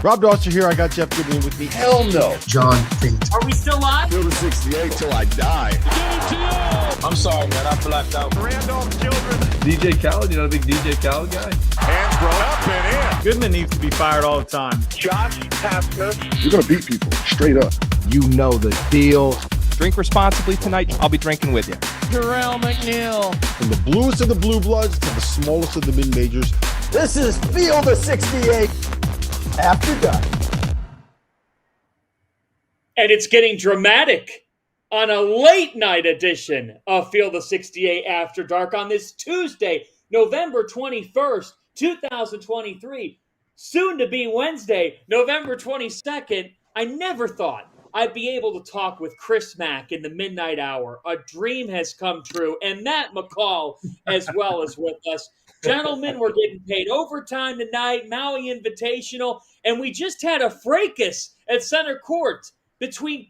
Rob Dawson here. I got Jeff Goodman with me. Hell no. John Fink. Are we still live? Field of 68 till I die. I'm sorry, man. I blacked out. Randolph Children. DJ Khaled, you not a big DJ Khaled guy? Hands thrown up and in. Goodman needs to be fired all the time. Josh Tasker. You're going to beat people straight up. You know the deal. Drink responsibly tonight. I'll be drinking with you. Jarrell McNeil. From the bluest of the blue bloods to the smallest of the mid-majors. This is Field of 68 After Dark. And it's getting dramatic on a late night edition of Field of 68 After Dark on this Tuesday, November 21st, 2023. Soon to be Wednesday, November 22nd. I never thought I'd be able to talk with Chris Mack in the midnight hour. A dream has come true, and Matt McCall as well is with us. Gentlemen, we're getting paid overtime tonight, Maui Invitational, and we just had a fracas at center court between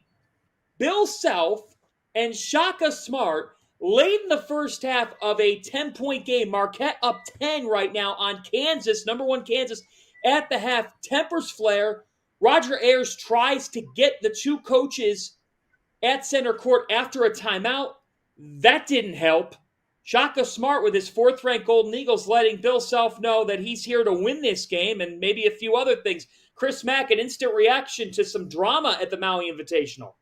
Bill Self and Shaka Smart late in the first half of a 10-point game. Marquette up 10 right now on Kansas, number one Kansas at the half. Tempers flare. Roger Ayers tries to get the two coaches at center court after a timeout. That didn't help. Shaka Smart with his fourth-ranked Golden Eagles letting Bill Self know that he's here to win this game and maybe a few other things. Chris Mack, an instant reaction to some drama at the Maui Invitational.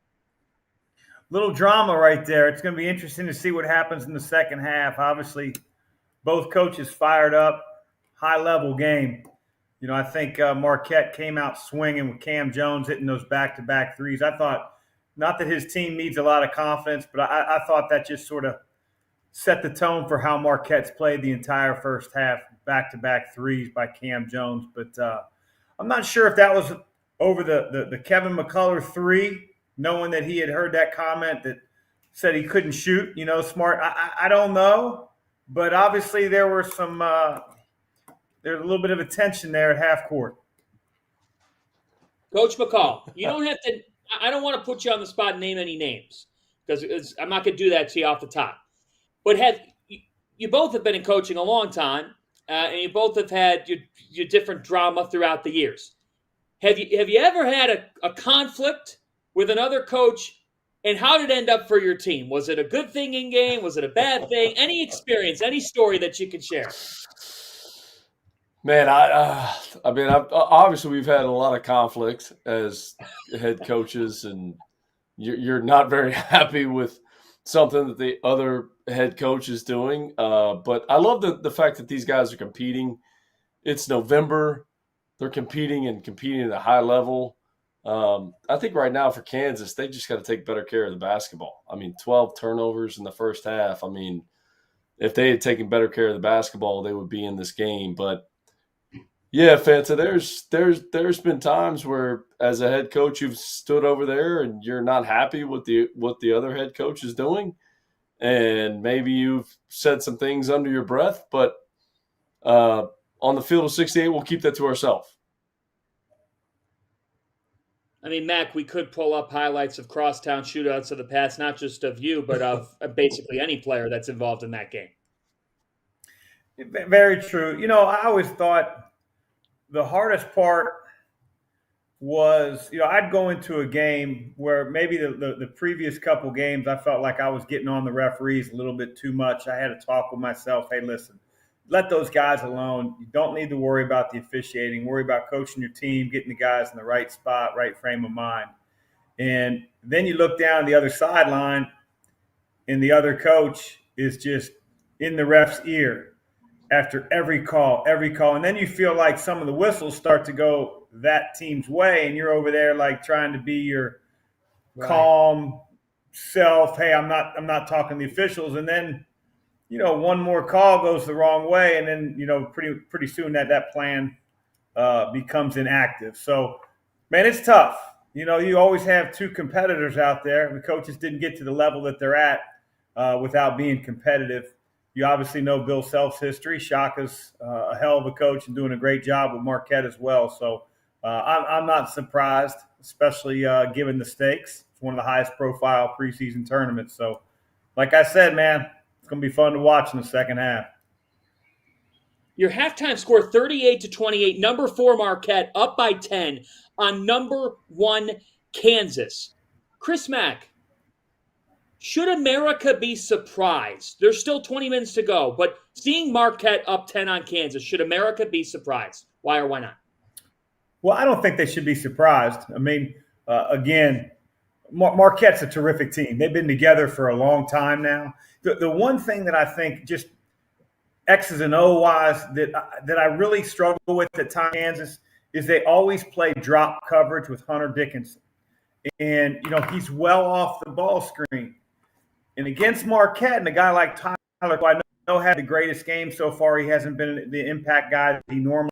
Little drama right there. It's going to be interesting to see what happens in the second half. Obviously, both coaches fired up. High-level game. You know, I think Marquette came out swinging with Cam Jones hitting those back-to-back threes. I thought, not that his team needs a lot of confidence, but I thought that just sort of set the tone for how Marquette's played the entire first half, back-to-back threes by Cam Jones. But I'm not sure if that was over the Kevin McCullough three, knowing that he had heard that comment that said he couldn't shoot, you know, Smart. I don't know, but obviously there were some there's a little bit of a tension there at half court. Coach McCall, you don't have to – I don't want to put you on the spot and name any names because I'm not going to do that to you off the top. But you both have been in coaching a long time, and you both have had your different drama throughout the years. Have you ever had a conflict with another coach, and how did it end up for your team? Was it a good thing in game? Was it a bad thing? Any experience, any story that you can share? Man, I mean, obviously we've had a lot of conflicts as head coaches, and you're not very happy with something that the other head coach is doing. But I love the fact that these guys are competing. It's November. They're competing at a high level. I think right now for Kansas, they just got to take better care of the basketball. I mean, 12 turnovers in the first half. I mean, if they had taken better care of the basketball, they would be in this game. But yeah, Fanta, there's been times where as a head coach you've stood over there and you're not happy with what the other head coach is doing, and maybe you've said some things under your breath, but on the Field of 68, we'll keep that to ourselves. I mean, Mac, we could pull up highlights of crosstown shootouts of the past, not just of you, but of basically any player that's involved in that game. Very true. You know, I always thought the hardest part was, you know, I'd go into a game where maybe the previous couple games I felt like I was getting on the referees a little bit too much. I had to talk with myself, hey, listen, let those guys alone. You don't need to worry about the officiating. Worry about coaching your team, getting the guys in the right spot, right frame of mind. And then you look down the other sideline, and the other coach is just in the ref's ear after every call. And then you feel like some of the whistles start to go that team's way, and you're over there like trying to be your calm self. Hey, I'm not talking to the officials. And then, you know, one more call goes the wrong way, and then, you know, pretty soon that plan becomes inactive. So, man, it's tough. You know, you always have two competitors out there. The coaches didn't get to the level that they're at without being competitive. You obviously know Bill Self's history. Shaka's a hell of a coach and doing a great job with Marquette as well. So I'm not surprised, especially given the stakes. It's one of the highest profile preseason tournaments. So, like I said, man, it's going to be fun to watch in the second half. Your halftime score 38-28. Number 4 Marquette up by 10 on number 1 Kansas. Chris Mack, should America be surprised? There's still 20 minutes to go, but seeing Marquette up 10 on Kansas, should America be surprised? Why or why not? Well, I don't think they should be surprised. I mean, again, Marquette's a terrific team. They've been together for a long time now. The one thing that I think just X's and O wise that I really struggle with at times, Kansas, is they always play drop coverage with Hunter Dickinson. And, he's well off the ball screen. And against Marquette and a guy like Tyler, who I know had the greatest game so far, he hasn't been the impact guy that he normally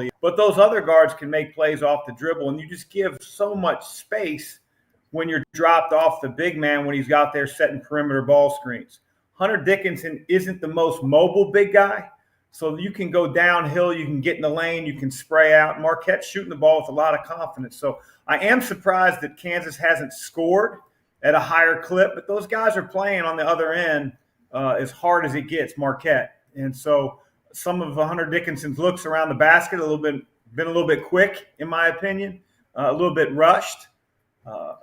is. But those other guards can make plays off the dribble, and you just give so much space when you're dropped off the big man when he's out there setting perimeter ball screens. Hunter Dickinson isn't the most mobile big guy, so you can go downhill, you can get in the lane, you can spray out. Marquette's shooting the ball with a lot of confidence. So I am surprised that Kansas hasn't scored at a higher clip, but those guys are playing on the other end as hard as it gets, Marquette. And so some of Hunter Dickinson's looks around the basket been a little bit quick, in my opinion, a little bit rushed.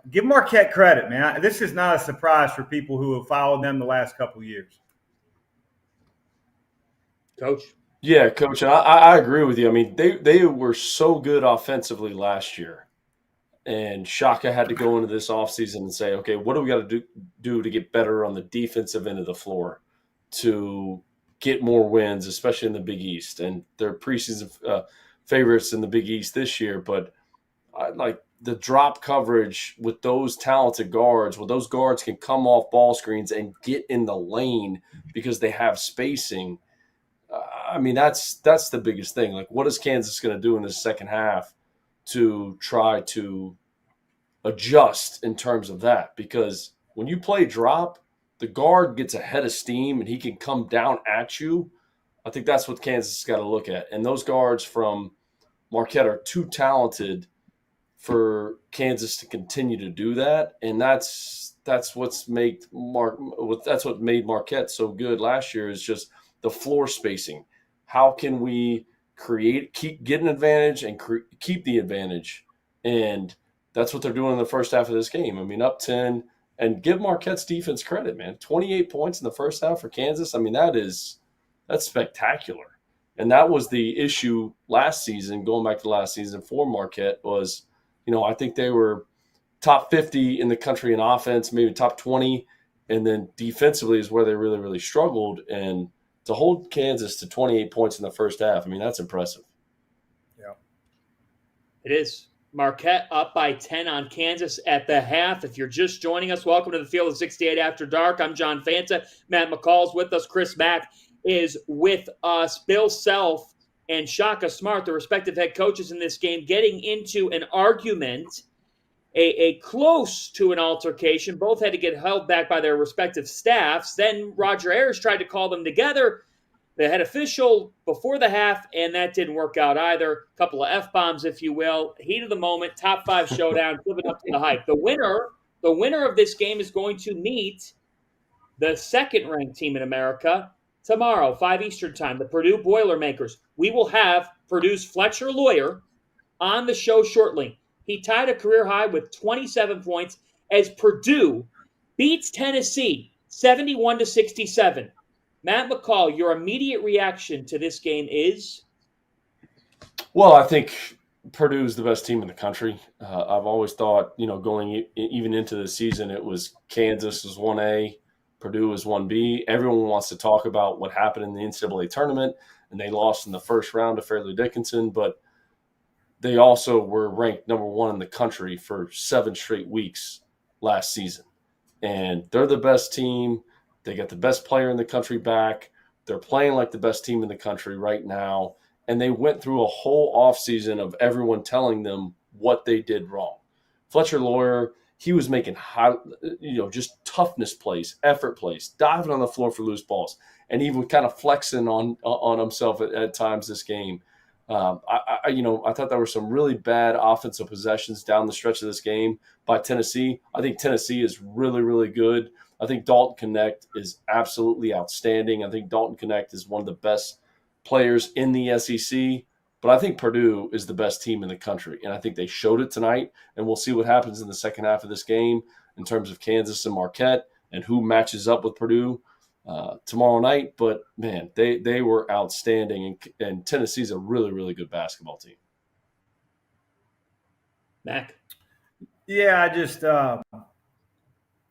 Give Marquette credit, man. This is not a surprise for people who have followed them the last couple of years. Coach? Yeah, Coach, and I agree with you. I mean, they were so good offensively last year. And Shaka had to go into this offseason and say, okay, what do we got to do to get better on the defensive end of the floor to get more wins, especially in the Big East? And they're preseason favorites in the Big East this year. But like the drop coverage with those talented guards, where those guards can come off ball screens and get in the lane because they have spacing. I mean, that's the biggest thing. Like, what is Kansas going to do in the second half to try to adjust in terms of that? Because when you play drop, the guard gets a head of steam and he can come down at you. I think that's what Kansas has got to look at. And those guards from Marquette are too talented for Kansas to continue to do that. And that's what made Marquette so good last year, is just the floor spacing. How can we keep getting an advantage and keep the advantage? And that's what they're doing in the first half of this game. I mean, up 10, and give Marquette's defense credit, man. 28 points in the first half for Kansas. I mean, that's spectacular. And that was the issue last season, going back to last season for Marquette, was, I think they were top 50 in the country in offense, maybe top 20. And then defensively is where they really, really struggled. And to hold Kansas to 28 points in the first half, I mean, that's impressive. Yeah. It is. Marquette up by 10 on Kansas at the half. If you're just joining us, welcome to the Field of 68 After Dark. I'm John Fanta. Matt McCall's with us. Chris Mack is with us. Bill Self and Shaka Smart, the respective head coaches in this game, getting into an argument, a close to an altercation. Both had to get held back by their respective staffs. Then Roger Ayers tried to call them together, the head official, before the half, and that didn't work out either. A couple of F-bombs, if you will. Heat of the moment, top 5 showdown, living up to the hype. The winner of this game is going to meet the second-ranked team in America tomorrow, 5 Eastern time, the Purdue Boilermakers. We will have Purdue's Fletcher Loyer on the show shortly. He tied a career high with 27 points as Purdue beats Tennessee 71-67. Matt McCall, your immediate reaction to this game is? Well, I think Purdue is the best team in the country. I've always thought, going even into the season, it was Kansas was 1A, Purdue was 1B. Everyone wants to talk about what happened in the NCAA tournament, and they lost in the first round to Fairleigh Dickinson, but they also were ranked number 1 in the country for 7 straight weeks last season. And they're the best team. They got the best player in the country back. They're playing like the best team in the country right now. And they went through a whole offseason of everyone telling them what they did wrong. Fletcher Loyer, he was making just toughness plays, effort plays, diving on the floor for loose balls, and even kind of flexing on himself at times this game. I thought there were some really bad offensive possessions down the stretch of this game by Tennessee. I think Tennessee is really, really good. I think Dalton Connect is absolutely outstanding. I think Dalton Connect is one of the best players in the SEC, but I think Purdue is the best team in the country, and I think they showed it tonight, and we'll see what happens in the second half of this game in terms of Kansas and Marquette and who matches up with Purdue tomorrow night. But, man, they were outstanding, and Tennessee's a really, really good basketball team. Mack? Yeah, I just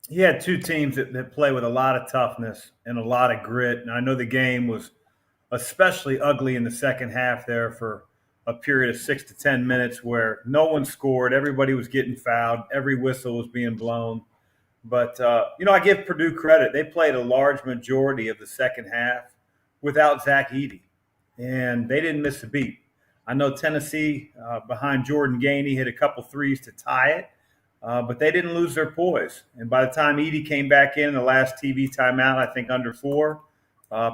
he had two teams that play with a lot of toughness and a lot of grit. And I know the game was especially ugly in the second half there for a period of 6 to 10 minutes where no one scored. Everybody was getting fouled. Every whistle was being blown. But, I give Purdue credit. They played a large majority of the second half without Zach Edey, and they didn't miss a beat. I know Tennessee, behind Jordan Gainey, hit a couple threes to tie it, but they didn't lose their poise. And by the time Edey came back in the last TV timeout, I think under 4,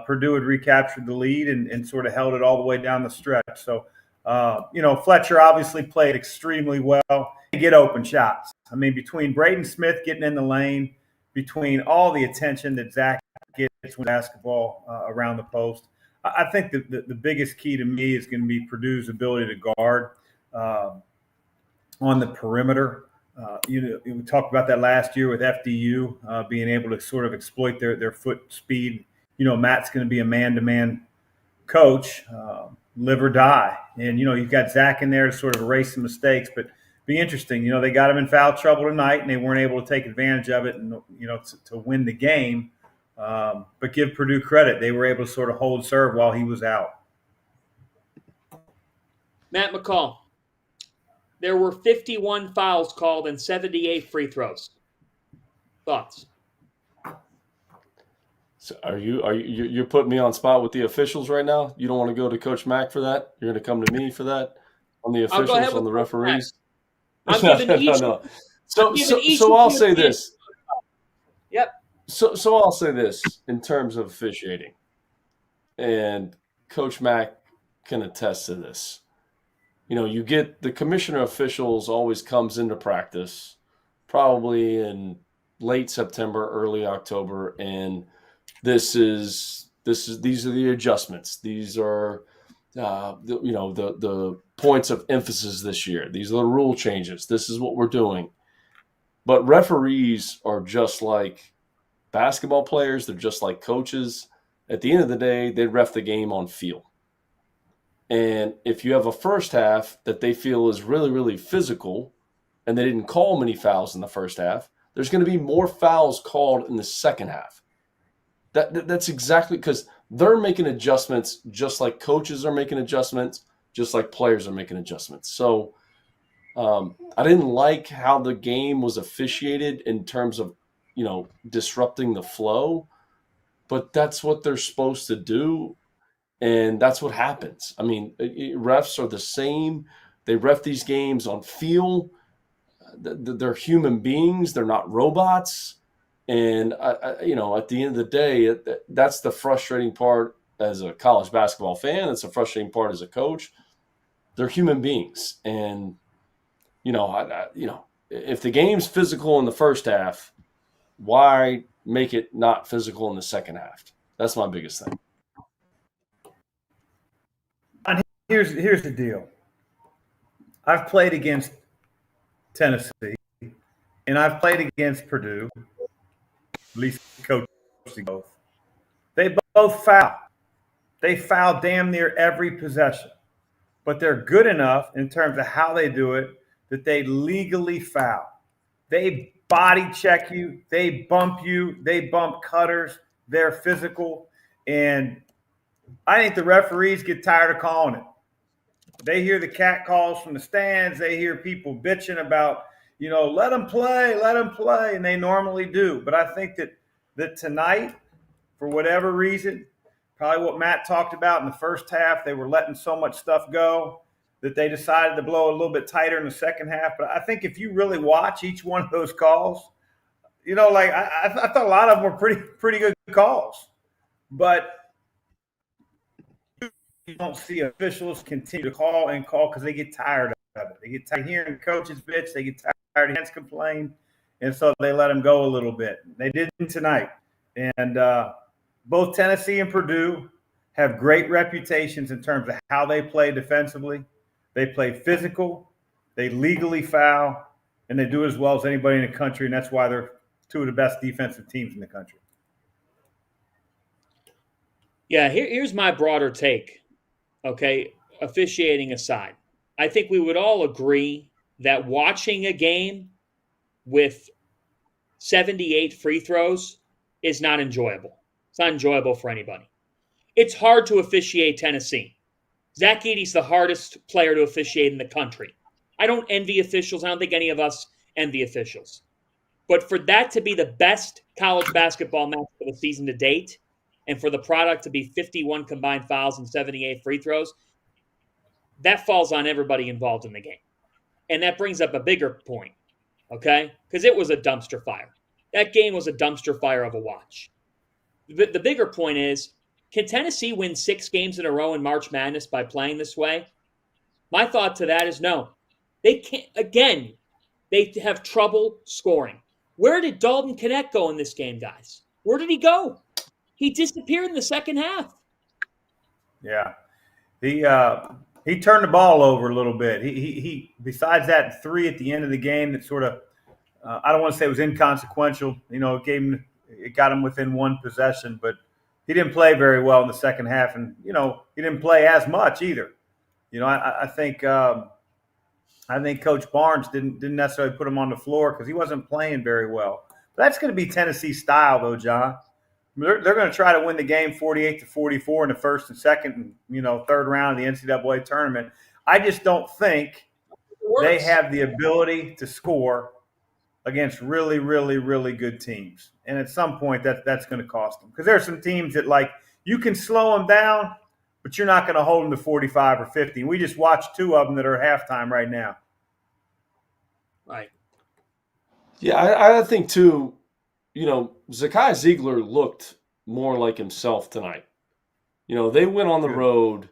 Purdue had recaptured the lead and sort of held it all the way down the stretch. So, Fletcher obviously played extremely well. Get open shots. I mean, between Braden Smith getting in the lane, between all the attention that Zach gets with basketball around the post, I think the biggest key to me is going to be Purdue's ability to guard on the perimeter. We talked about that last year with FDU being able to sort of exploit their foot speed. Matt's going to be a man-to-man coach, live or die. And, you've got Zach in there to sort of erase some mistakes, but be interesting. They got him in foul trouble tonight, and they weren't able to take advantage of it and, to win the game. But give Purdue credit. They were able to sort of hold serve while he was out. Matt McCall, there were 51 fouls called and 78 free throws. Thoughts? So you're putting me on spot with the officials right now? You don't want to go to Coach Mack for that? You're going to come to me for that? On the officials, on the referees? I'm giving each. No. So I'll say this. Yep. So I'll say this in terms of officiating, and Coach Mack can attest to this. You get the commissioner of officials always comes into practice probably in late September, early October, and these are the adjustments. These are the points of emphasis this year. These are the rule changes. This is what we're doing. But referees are just like basketball players. They're just like coaches. At the end of the day, they ref the game on feel. And if you have a first half that they feel is really, really physical and they didn't call many fouls in the first half, there's going to be more fouls called in the second half. That's exactly because they're making adjustments just like coaches are making adjustments, just like players are making adjustments. So I didn't like how the game was officiated in terms of, disrupting the flow, but that's what they're supposed to do. And that's what happens. I mean, refs are the same. They ref these games on feel. They're human beings. They're not robots. And, at the end of the day, that's the frustrating part as a college basketball fan. It's a frustrating part as a coach. They're human beings. And, if the game's physical in the first half, why make it not physical in the second half? That's my biggest thing. And here's the deal. I've played against Tennessee, and I've played against Purdue. At least coaching both. They both foul. They foul damn near every possession. But they're good enough in terms of how they do it that they legally foul. They body check you. They bump you. They bump cutters. They're physical. And I think the referees get tired of calling it. They hear the cat calls from the stands. They hear people bitching about, let them play, and they normally do. But I think that tonight, for whatever reason, probably what Matt talked about in the first half, they were letting so much stuff go that they decided to blow a little bit tighter in the second half. But I think if you really watch each one of those calls, I thought a lot of them were pretty good calls. But you don't see officials continue to call because they get tired of it. They get tired of hearing the coaches bitch. They get tired of fans complain. And so they let them go a little bit. They didn't tonight. And both Tennessee and Purdue have great reputations in terms of how they play defensively. They play physical, they legally foul, and they do it as well as anybody in the country, and that's why they're two of the best defensive teams in the country. Yeah, here's my broader take, okay, officiating aside. I think we would all agree that watching a game with 78 free throws is not enjoyable. It's not enjoyable for anybody. It's hard to officiate Tennessee. Zach Edey's the hardest player to officiate in the country. I don't envy officials. I don't think any of us envy officials. But for that to be the best college basketball match for the season to date, and for the product to be 51 combined fouls and 78 free throws, that falls on everybody involved in the game. And that brings up a bigger point, okay? Because it was a dumpster fire. That game was a dumpster fire of a watch. The bigger point is, can Tennessee win 6 games in a row in March Madness by playing this way? My thought to that is no. They can't. Again, they have trouble scoring. Where did Dalton Knecht go in this game, guys? Where did he go? He disappeared in the second half. Yeah, he turned the ball over a little bit. He besides that 3 at the end of the game that sort of I don't want to say it was inconsequential. You know, it got him within 1 possession, but he didn't play very well in the second half, and you know he didn't play as much either. You know, I think Coach Barnes didn't necessarily put him on the floor because he wasn't playing very well. But that's going to be Tennessee style, though, John. They're going to try to win the game 48-44 in the first and second and third round of the NCAA tournament. I just don't think they have the ability to score against really, really, really good teams. And at some point, that's going to cost them. Because there are some teams that, like, you can slow them down, but you're not going to hold them to 45 or 50. We just watched 2 of them that are at halftime right now. Right. Yeah, I think, too, Zakai Ziegler looked more like himself tonight. They went on the road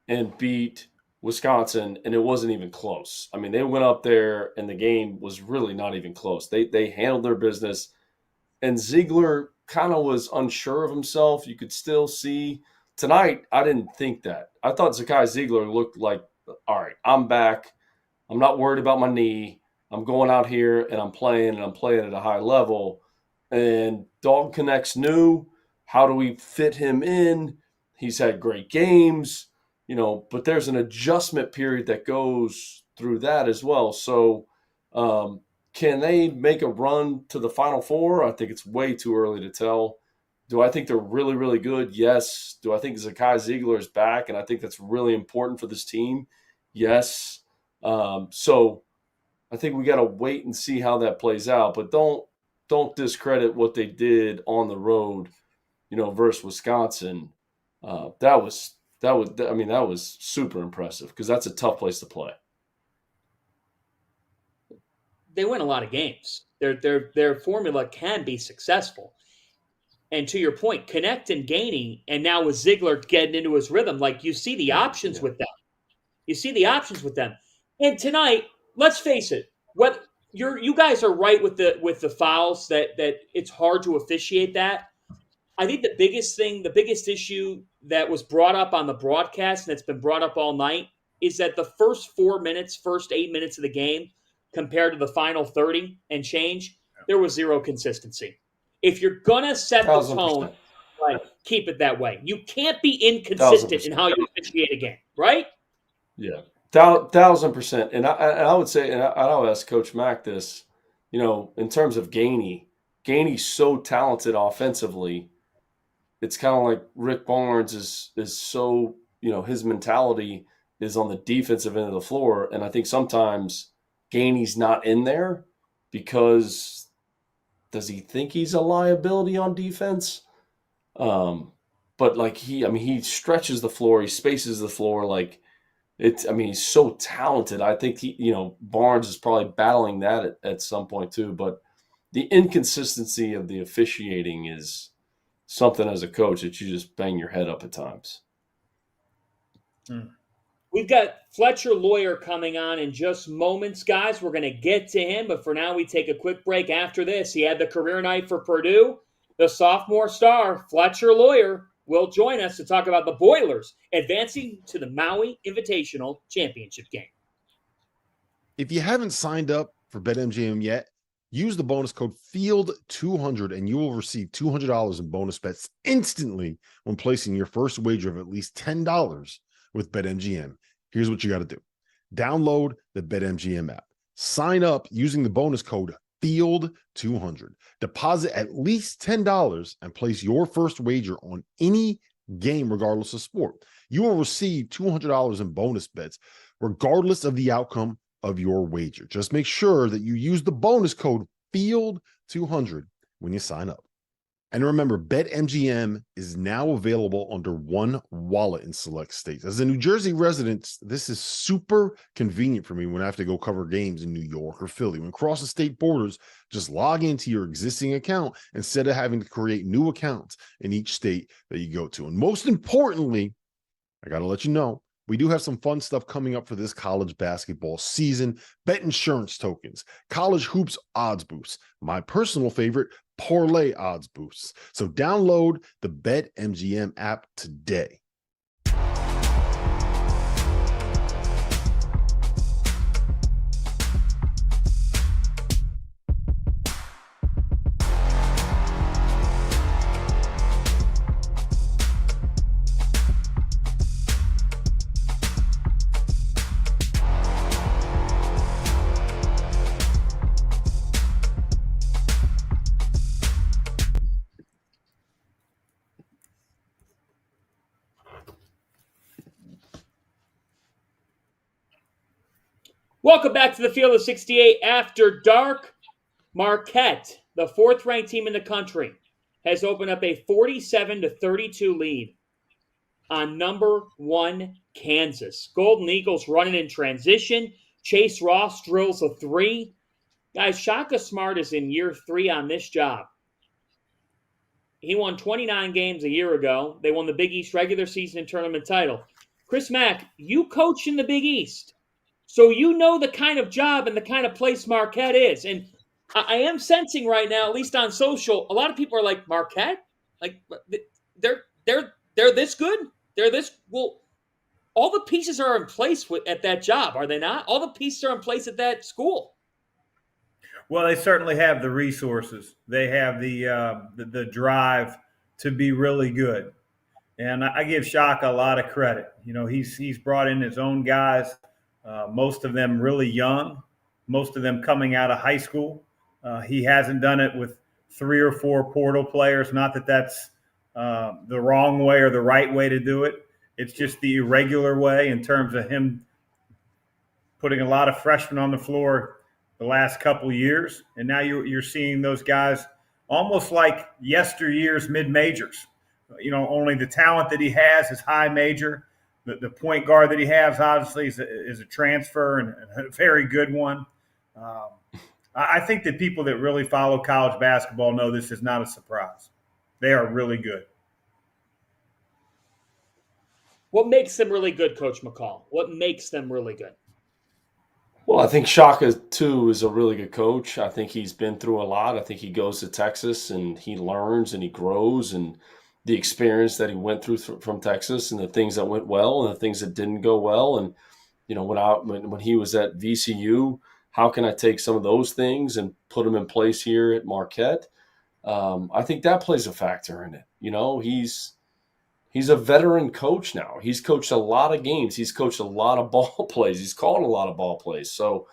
and beat Wisconsin, and it wasn't even close. I mean, they went up there, and the game was really not even close. They handled their business, and Ziegler kind of was unsure of himself. You could still see. Tonight, I didn't think that. I thought Zakai Ziegler looked like, all right, I'm back. I'm not worried about my knee. I'm going out here, and I'm playing at a high level. And Dalton Knecht's new. How do we fit him in? He's had great games, but there's an adjustment period that goes through that as well. So can they make a run to the Final Four? I think it's way too early to tell. Do I think they're really, really good? Yes. Do I think Zakai Ziegler is back? And I think that's really important for this team? Yes. So I think we got to wait and see how that plays out. But don't discredit what they did on the road, versus Wisconsin. That was super impressive because that's a tough place to play. They win a lot of games. Their formula can be successful. And to your point, Knecht and Gainey, and now with Ziegler getting into his rhythm, like you see the options with them. You see the options with them. And tonight, let's face it, you guys are right with the fouls that it's hard to officiate that. I think the biggest issue that was brought up on the broadcast and that's been brought up all night is that the first 8 minutes of the game compared to the final 30 and change, there was zero consistency. If you're going to set the tone, keep it that way. You can't be inconsistent in how you officiate a game, right? Yeah. 1,000%. And I would say, and I'll ask Coach Mack this, in terms of Gainey's so talented offensively. It's kind of like Rick Barnes is so, his mentality is on the defensive end of the floor. And I think sometimes Gainey's not in there because does he think he's a liability on defense? But he stretches the floor, he spaces the floor he's so talented. I think Barnes is probably battling that at some point too. But the inconsistency of the officiating is something as a coach that you just bang your head up at times. We've got Fletcher Loyer coming on in just moments, guys. We're going to get to him, but for now we take a quick break after this. He had the career night for Purdue. The sophomore star, Fletcher Loyer, will join us to talk about the Boilers advancing to the Maui Invitational Championship game. If you haven't signed up for BetMGM yet, use the bonus code FIELD200 and you will receive $200 in bonus bets instantly when placing your first wager of at least $10 with BetMGM. Here's what you got to do. Download the BetMGM app. Sign up using the bonus code FIELD200. Deposit at least $10 and place your first wager on any game regardless of sport. You will receive $200 in bonus bets regardless of the outcome of your wager. Just make sure that you use the bonus code FIELD200 when you sign up. And remember, BetMGM is now available under one wallet in select states. As a New Jersey resident, this is super convenient for me when I have to go cover games in New York or Philly. When crossing state borders, just log into your existing account instead of having to create new accounts in each state that you go to. And most importantly, I got to let you know, we do have some fun stuff coming up for this college basketball season. Bet insurance tokens, college hoops odds boosts, my personal favorite, parlay odds boosts. So download the BetMGM app today. Welcome back to the Field of 68 After Dark. Marquette, the fourth-ranked team in the country, has opened up a 47-32 lead on number one Kansas. Golden Eagles running in transition. Chase Ross drills a three. Guys, Shaka Smart is in year 3 on this job. He won 29 games a year ago. They won the Big East regular season and tournament title. Chris Mack, you coach in the Big East. So you know the kind of job and the kind of place Marquette is. And I am sensing right now, at least on social, a lot of people are like, Marquette? Like, they're this good? They're this – well, all the pieces are in place at that job, are they not? All the pieces are in place at that school. Well, they certainly have the resources. They have the drive to be really good. And I give Shaka a lot of credit. You know, he's brought in his own guys. Most of them really young, most of them coming out of high school. He hasn't done it with 3 or 4 portal players. Not that that's the wrong way or the right way to do it. It's just the irregular way in terms of him putting a lot of freshmen on the floor the last couple of years. And now you're seeing those guys almost like yesteryear's mid-majors. You know, only the talent that he has is high major. The point guard that he has, obviously, is a transfer and a very good one. I think that people that really follow college basketball know this is not a surprise. They are really good. What makes them really good, Coach McCall? What makes them really good? Well, I think Shaka, too, is a really good coach. I think he's been through a lot. I think he goes to Texas and he learns and he grows, and the experience that he went through from Texas and the things that went well and the things that didn't go well. And, you know, when he was at VCU, how can I take some of those things and put them in place here at Marquette? I think that plays a factor in it. You know, he's a veteran coach now. He's coached a lot of games. He's coached a lot of ball plays. He's called a lot of ball plays. So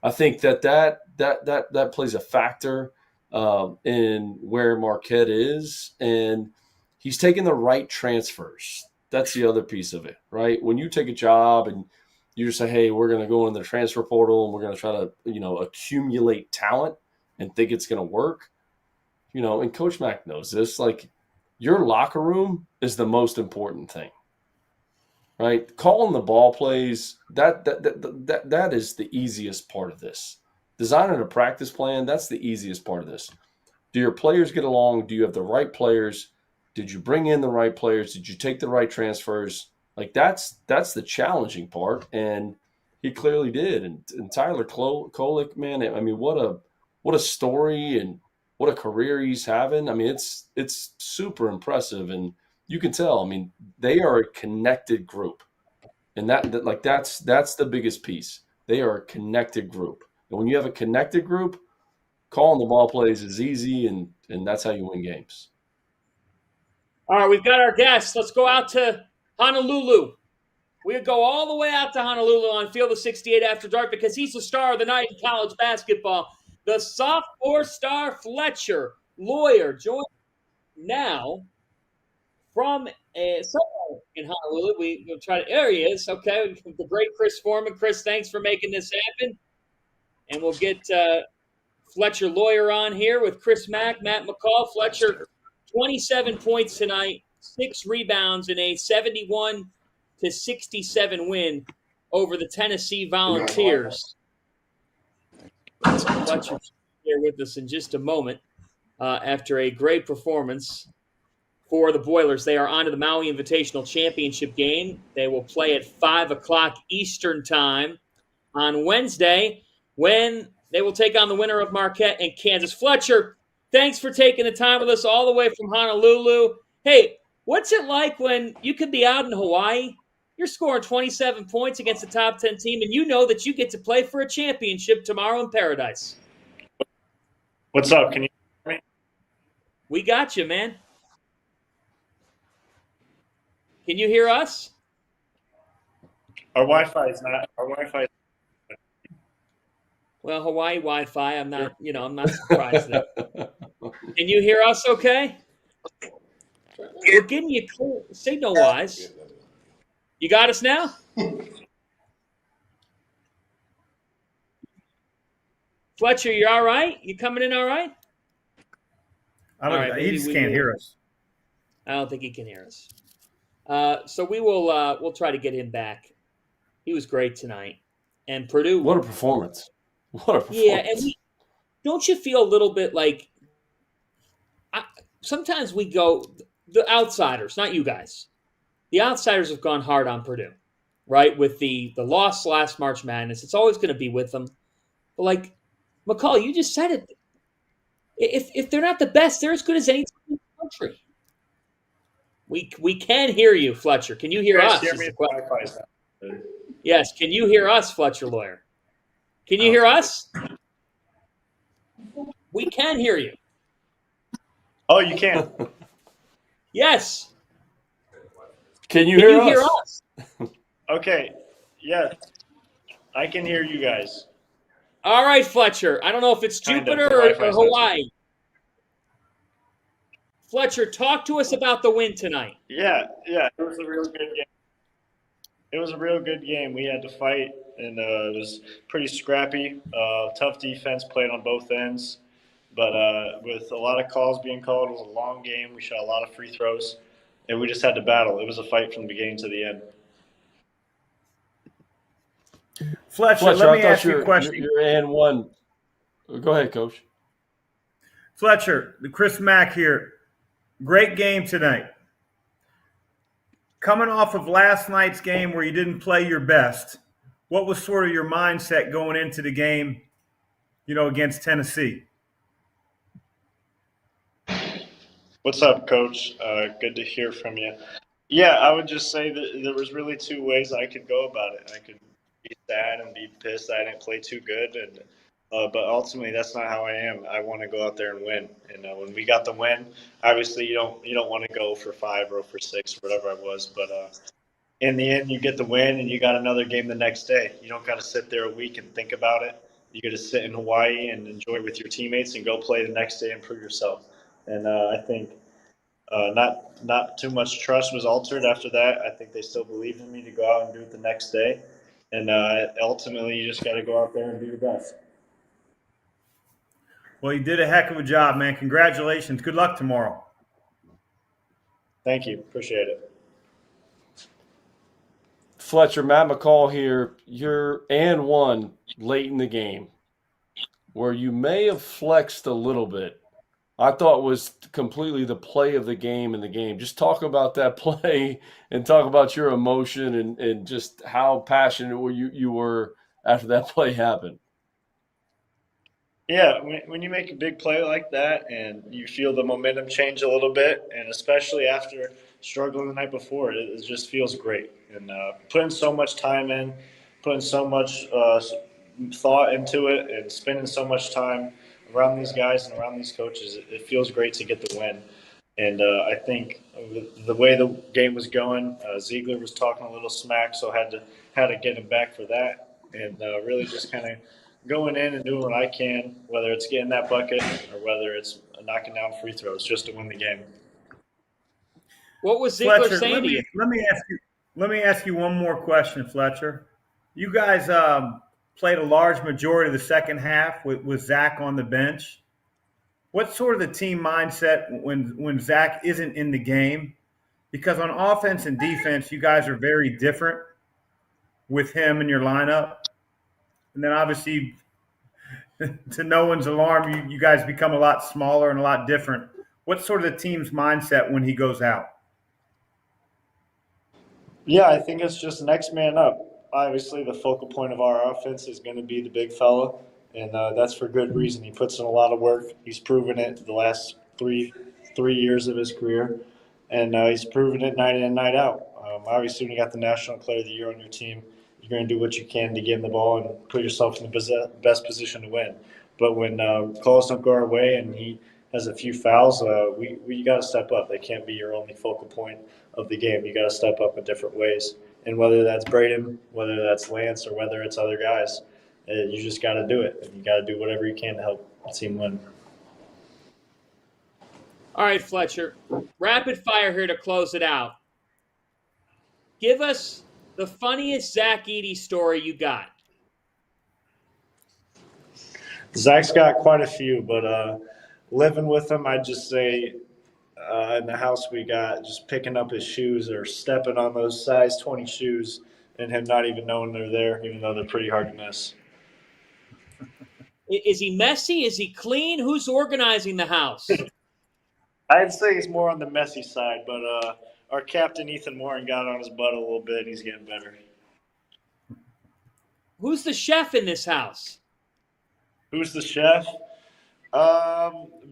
I think that plays a factor in where Marquette is. And he's taking the right transfers. That's the other piece of it, right? When you take a job and you just say, hey, we're going to go in the transfer portal and we're going to try to, you know, accumulate talent and think it's going to work, you know, and Coach Mack knows this, like your locker room is the most important thing, right? Calling the ball plays, that is the easiest part of this. Designing a practice plan, that's the easiest part of this. Do your players get along? Do you have the right players? Did you bring in the right players? Did you take the right transfers? Like that's the challenging part, and he clearly did. And Tyler Kolek, man, I mean, what a story and what a career he's having. I mean, it's super impressive, and you can tell. I mean, they are a connected group, and that's the biggest piece. They are a connected group, and when you have a connected group, calling the ball plays is easy, and that's how you win games. All right, we've got our guests. Let's go out to Honolulu. We'll go all the way out to Honolulu on Field of 68 After Dark because he's the star of the night in college basketball. The sophomore star Fletcher Loyer joins now from somewhere in Honolulu. We'll try to – there he is. Okay, the great Chris Foreman. Chris, thanks for making this happen. And we'll get Fletcher Loyer on here with Chris Mack, Matt McCall. Fletcher, 27 points tonight, 6 rebounds in a 71-67 win over the Tennessee Volunteers. Fletcher here with us in just a moment after a great performance for the Boilers. They are on to the Maui Invitational Championship game. They will play at 5 o'clock Eastern time on Wednesday when they will take on the winner of Marquette and Kansas. Fletcher, thanks for taking the time with us all the way from Honolulu. Hey, what's it like when you could be out in Hawaii, you're scoring 27 points against a top 10 team, and you know that you get to play for a championship tomorrow in paradise? What's up? Can you hear me? We got you, man. Can you hear us? Our Wi-Fi is not. Our Wi-Fi. Well, Hawaii Wi-Fi, I'm not surprised there. Can you hear us okay? We're getting you clear signal-wise. You got us now? Fletcher, you all right? You coming in all right? He just can't hear us. I don't think he can hear us. So we'll try to get him back. He was great tonight. And Purdue. What a performance. What a performance. Yeah, and don't you feel a little bit like sometimes we go, the outsiders, not you guys. The outsiders have gone hard on Purdue, right? With the loss last March Madness. It's always going to be with them. But like, McCall, you just said it. If they're not the best, they're as good as any team in the country. We can hear you, Fletcher. Can you hear us? Yes. Can you hear us, Fletcher Loyer? Can you hear us? We can hear you. Oh, you can. Yes. Can you hear us? Okay. Yeah, I can hear you guys. All right, Fletcher. I don't know if it's Jupiter or Hawaii. Fletcher, talk to us about the win tonight. Yeah. It was a real good game. It was a real good game. We had to fight, and it was pretty scrappy. Tough defense played on both ends. But with a lot of calls being called, it was a long game. We shot a lot of free throws, and we just had to battle. It was a fight from the beginning to the end. Fletcher, let me ask you a question. You're and one. Go ahead, Coach. Fletcher, Chris Mack here. Great game tonight. Coming off of last night's game where you didn't play your best, what was sort of your mindset going into the game, against Tennessee? What's up, Coach? Good to hear from you. Yeah, I would just say that there was really 2 ways I could go about it. I could be sad and be pissed I didn't play too good, and but ultimately that's not how I am. I want to go out there and win. And when we got the win, obviously you don't want to go for 5 or for 6 or whatever it was, but in the end you get the win and you got another game the next day. You don't got to sit there a week and think about it. You got to sit in Hawaii and enjoy it with your teammates and go play the next day and prove yourself. And I think not too much trust was altered after that. I think they still believed in me to go out and do it the next day. And ultimately, you just got to go out there and do your best. Well, you did a heck of a job, man. Congratulations. Good luck tomorrow. Thank you. Appreciate it. Fletcher, Matt McCall here. You're and one late in the game where you may have flexed a little bit. I thought was completely the play of the game in the game. Just talk about that play and talk about your emotion and just how passionate you were after that play happened. Yeah, when you make a big play like that and you feel the momentum change a little bit, and especially after struggling the night before. It just feels great. And putting so much time in, putting so much thought into it, and spending so much time around these guys and around these coaches, it feels great to get the win. And I think the way the game was going, Ziegler was talking a little smack, so had to get him back for that. And really just kind of going in and doing what I can, whether it's getting that bucket or whether it's knocking down free throws, just to win the game. What was Ziegler Fletcher, saying to you? Let me ask you one more question, Fletcher. You guys played a large majority of the second half with Zach on the bench. What's sort of the team mindset when Zach isn't in the game? Because on offense and defense, you guys are very different with him in your lineup. And then obviously, to no one's alarm, you guys become a lot smaller and a lot different. What's sort of the team's mindset when he goes out? Yeah, I think it's just next man up. Obviously, the focal point of our offense is going to be the big fella, and that's for good reason. He puts in a lot of work. He's proven it the last three years of his career, and he's proven it night in and night out. Obviously, when you got the National Player of the Year on your team, you're going to do what you can to get him the ball and put yourself in the best position to win. But when calls don't go our way and he has a few fouls, we got to step up. They can't be your only focal point of the game. You got to step up in different ways. And whether that's Braden, whether that's Lance, or whether it's other guys, you just got to do it. And you got to do whatever you can to help the team win. All right, Fletcher, rapid fire here to close it out. Give us the funniest Zach Edey story you got. Zach's got quite a few, but living with him, I'd just say in the house we got just picking up his shoes or stepping on those size 20 shoes and him not even knowing they're there, even though they're pretty hard to miss. Is he messy? Is he clean? Who's organizing the house? I'd say he's more on the messy side, but our captain, Ethan Morin, got on his butt a little bit, and he's getting better. Who's the chef in this house? Who's the chef?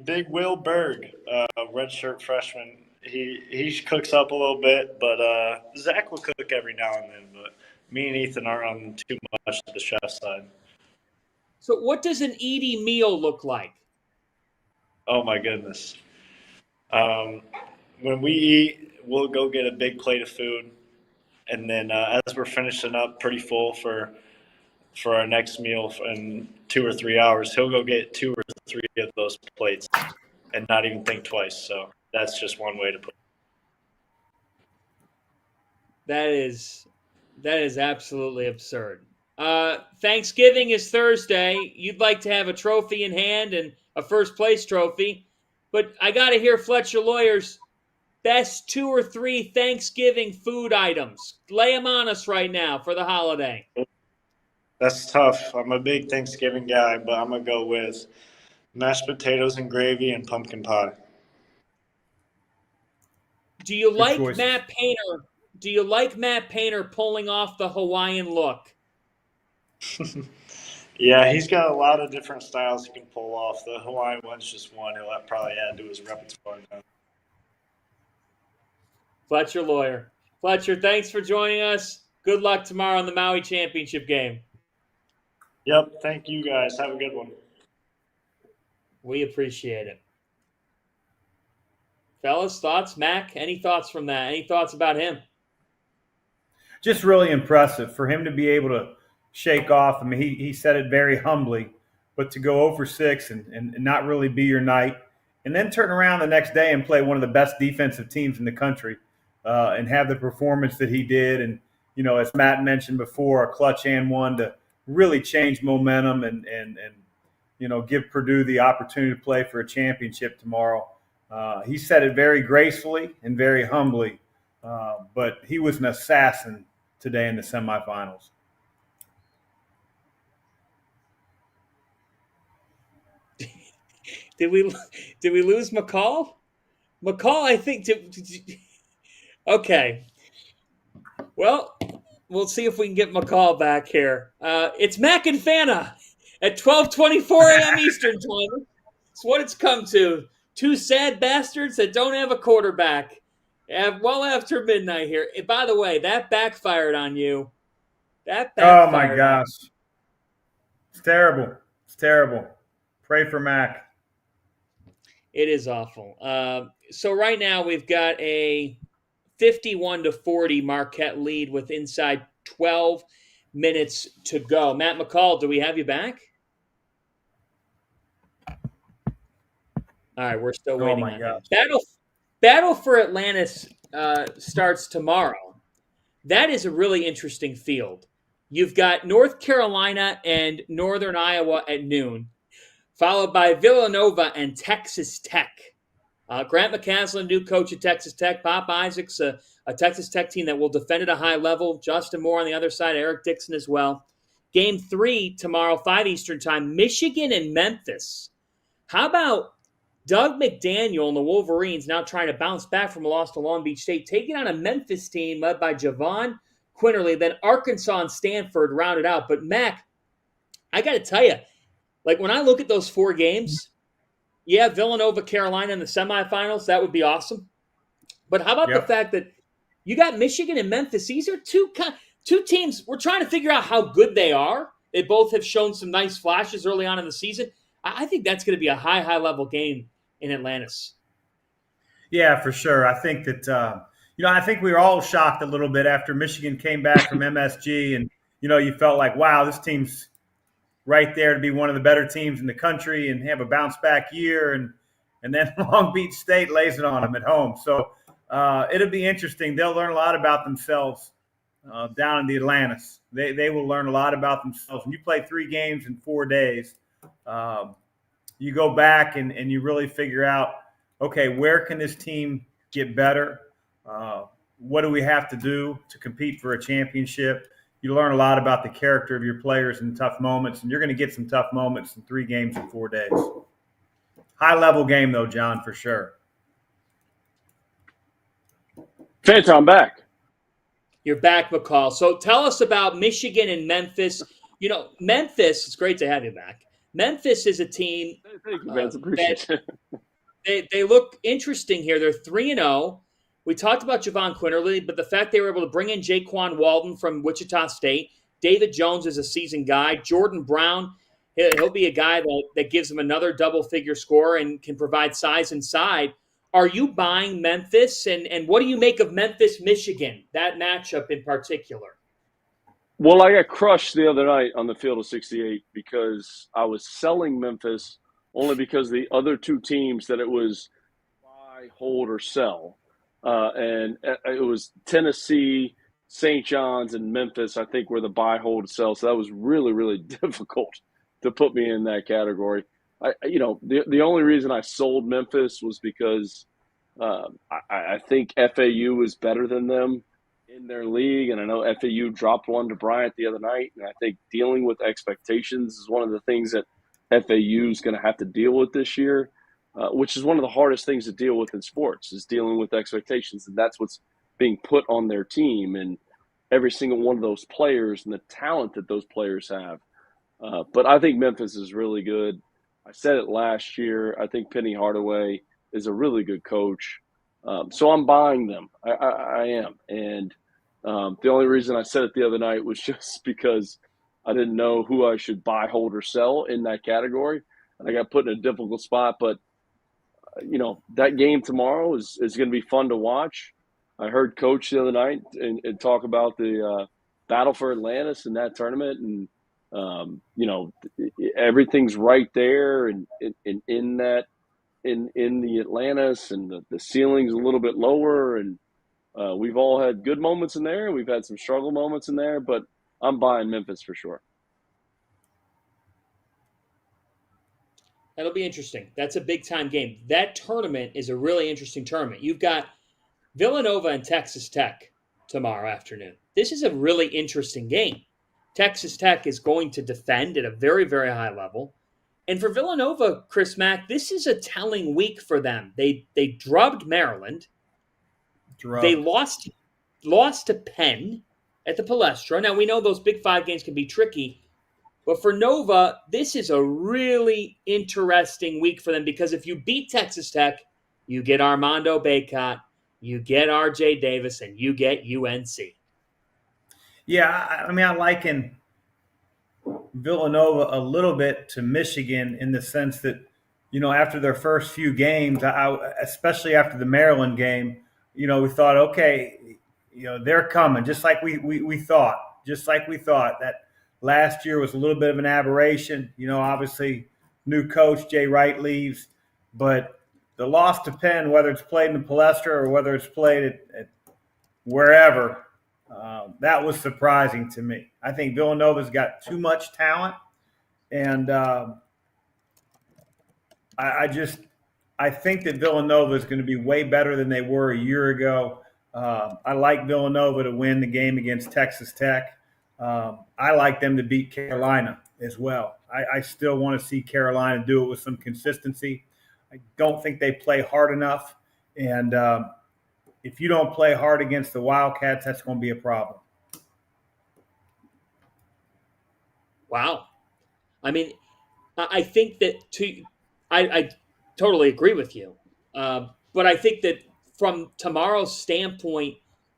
Big Will Berg, redshirt freshman. He cooks up a little bit, but Zach will cook every now and then. But me and Ethan aren't on too much to the chef side. So what does an Edey meal look like? Oh, my goodness. When we eat, we'll go get a big plate of food. And then as we're finishing up pretty full for our next meal in 2 or 3 hours, he'll go get 2 or 3 of those plates and not even think twice. So that's just one way to put it. That is absolutely absurd. Thanksgiving is Thursday. You'd like to have a trophy in hand and a first place trophy, but I got to hear Fletcher Loyer's best 2 or 3 Thanksgiving food items. Lay them on us right now for the holiday. That's tough. I'm a big Thanksgiving guy, but I'm going to go with mashed potatoes and gravy and pumpkin pie. Do you Good like choices. Matt Painter? Do you like Matt Painter pulling off the Hawaiian look? Yeah, he's got a lot of different styles he can pull off. The Hawaiian one's just one he'll probably add to his repertoire now. Fletcher Loyer. Fletcher, thanks for joining us. Good luck tomorrow in the Maui Championship game. Yep, thank you guys. Have a good one. We appreciate it. Fellas, thoughts? Mack, any thoughts from that? Any thoughts about him? Just really impressive for him to be able to shake off. I mean, he said it very humbly, but to go 0 for 6 and not really be your night, and then turn around the next day and play one of the best defensive teams in the country and have the performance that he did. And, you know, as Matt mentioned before, a clutch and one to really change momentum and you know, give Purdue the opportunity to play for a championship tomorrow. He said it very gracefully and very humbly, but he was an assassin today in the semifinals. Did we lose McCall? McCall, I think. Okay. Well, we'll see if we can get McCall back here. It's Mack and Fanta at 12:24 a.m. Eastern time. It's what it's come to. 2 sad bastards that don't have a quarterback. well after midnight here. By the way, that backfired on you. That Oh, backfired. my gosh. It's terrible. It's terrible. Pray for Mack. It is awful. So right now we've got a 51-40 Marquette lead with inside 12 minutes to go. Matt McCall, do we have you back? All right, we're still waiting on him. Battle for Atlantis starts tomorrow. That is a really interesting field. You've got North Carolina and Northern Iowa at noon, followed by Villanova and Texas Tech. Grant McCaslin, new coach at Texas Tech. Bob Isaacs, a Texas Tech team that will defend at a high level. Justin Moore on the other side, Eric Dixon as well. Game 3 tomorrow, 5 Eastern time, Michigan and Memphis. How about Doug McDaniel and the Wolverines now trying to bounce back from a loss to Long Beach State, taking on a Memphis team led by Javon Quinterly, then Arkansas and Stanford rounded out. But, Mac, I got to tell you, like when I look at those 4 games, yeah, Villanova, Carolina in the semifinals, that would be awesome. But how about the fact that you got Michigan and Memphis? These are two teams. We're trying to figure out how good they are. They both have shown some nice flashes early on in the season. I think that's going to be a high level game in Atlantis. Yeah, for sure. I think that, I think we were all shocked a little bit after Michigan came back from MSG and, you felt like, wow, this team's right there to be one of the better teams in the country and have a bounce back year. And then Long Beach State lays it on them at home. So it'll be interesting. They'll learn a lot about themselves down in the Atlantis. They will learn a lot about themselves. When you play 3 games in 4 days, you go back and you really figure out, okay, where can this team get better? What do we have to do to compete for a championship? You learn a lot about the character of your players in tough moments, and you're going to get some tough moments in 3 games in 4 days. High-level game, though, John, for sure. Fanta, I'm back. You're back, McCall. So tell us about Michigan and Memphis. Memphis, it's great to have you back. Memphis is a team. Thank you, Vince. Appreciate it. They look interesting here. They're 3-0. We talked about Javon Quinterly, but the fact they were able to bring in Jaquan Walden from Wichita State. David Jones is a seasoned guy. Jordan Brown, he'll be a guy that gives them another double-figure score and can provide size inside. Are you buying Memphis? And what do you make of Memphis, Michigan, that matchup in particular? Well, I got crushed the other night on the field of 68 because I was selling Memphis only because the other 2 teams that it was buy, hold, or sell. And it was Tennessee, St. John's, and Memphis, I think, were the buy, hold, sell. So that was really, really difficult to put me in that category. The only reason I sold Memphis was because I think FAU is better than them in their league. And I know FAU dropped one to Bryant the other night. And I think dealing with expectations is one of the things that FAU is going to have to deal with this year. Which is one of the hardest things to deal with in sports, is dealing with expectations. And that's what's being put on their team and every single one of those players and the talent that those players have. But I think Memphis is really good. I said it last year. I think Penny Hardaway is a really good coach. So I'm buying them. I am. And the only reason I said it the other night was just because I didn't know who I should buy, hold, or sell in that category. And I got put in a difficult spot. But that game tomorrow is going to be fun to watch. I heard Coach the other night and talk about the battle for Atlantis in that tournament. And, everything's right there and in the Atlantis, and the ceiling's a little bit lower. And we've all had good moments in there. We've had some struggle moments in there. But I'm buying Memphis for sure. That'll be interesting. That's a big-time game. That tournament is a really interesting tournament. You've got Villanova and Texas Tech tomorrow afternoon. This is a really interesting game. Texas Tech is going to defend at a very, very high level. And for Villanova, Chris Mack, this is a telling week for them. They drubbed Maryland. They lost to Penn at the Palestra. Now, we know those Big 5 games can be tricky. But for Nova, this is a really interesting week for them because if you beat Texas Tech, you get Armando Bacot, you get RJ Davis and you get UNC. Yeah, I mean, I liken Villanova a little bit to Michigan in the sense that, after their first few games, especially after the Maryland game, we thought, okay, they're coming, just like we thought that last year was a little bit of an aberration. Obviously, new coach Jay Wright leaves, but the loss to Penn, whether it's played in the Palestra or whether it's played at wherever, that was surprising to me. I think Villanova's got too much talent, and I think that Villanova is going to be way better than they were a year ago. I like Villanova to win the game against Texas Tech. I like them to beat Carolina as well. I still want to see Carolina do it with some consistency. I don't think they play hard enough, and if you don't play hard against the Wildcats, that's going to be a problem. Wow. I mean, I think that I totally agree with you. But I think that from tomorrow's standpoint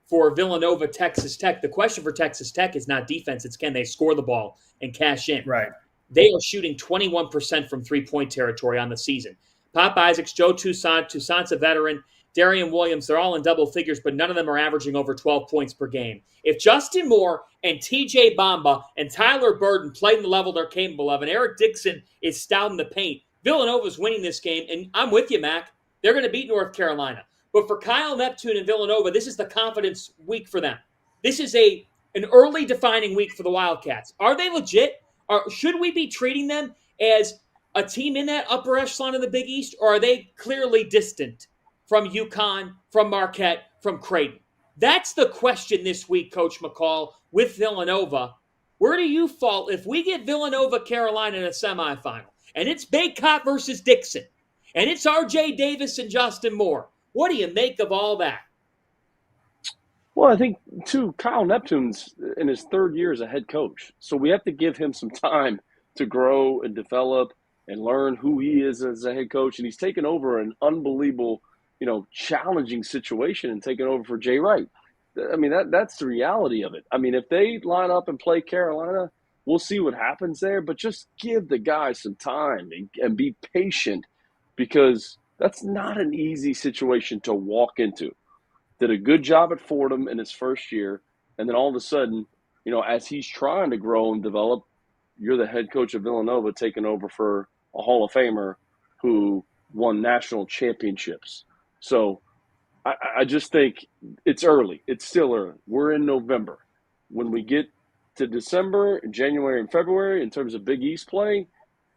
for Villanova, Texas Tech, the question for Texas Tech is not defense. It's can they score the ball and cash in. Right. They are shooting 21% from three-point territory on the season. Pop Isaacs, Joe Toussaint's a veteran, Darian Williams, they're all in double figures, but none of them are averaging over 12 points per game. If Justin Moore and TJ Bamba and Tyler Burden play in the level they're capable of, and Eric Dixon is stout in the paint, Villanova's winning this game, and I'm with you, Mac. They're going to beat North Carolina. But for Kyle Neptune and Villanova, this is the confidence week for them. This is an early defining week for the Wildcats. Are they legit? Should we be treating them as a team in that upper echelon of the Big East, or are they clearly distant from UConn, from Marquette, from Creighton? That's the question this week, Coach McCall, with Villanova. Where do you fall if we get Villanova, Carolina in a semifinal, and it's Baycott versus Dixon, and it's RJ Davis and Justin Moore? What do you make of all that? Well, I think, too, Kyle Neptune's in his third year as a head coach. So we have to give him some time to grow and develop and learn who he is as a head coach. And he's taken over an unbelievable, challenging situation and taken over for Jay Wright. I mean, that's the reality of it. I mean, if they line up and play Carolina, we'll see what happens there. But just give the guy some time and be patient, because that's not an easy situation to walk into. Did a good job at Fordham in his first year, and then all of a sudden, as he's trying to grow and develop, you're the head coach of Villanova taking over for a Hall of Famer who won national championships. So I just think it's early. It's still early. We're in November. When we get to December, January, and February in terms of Big East play,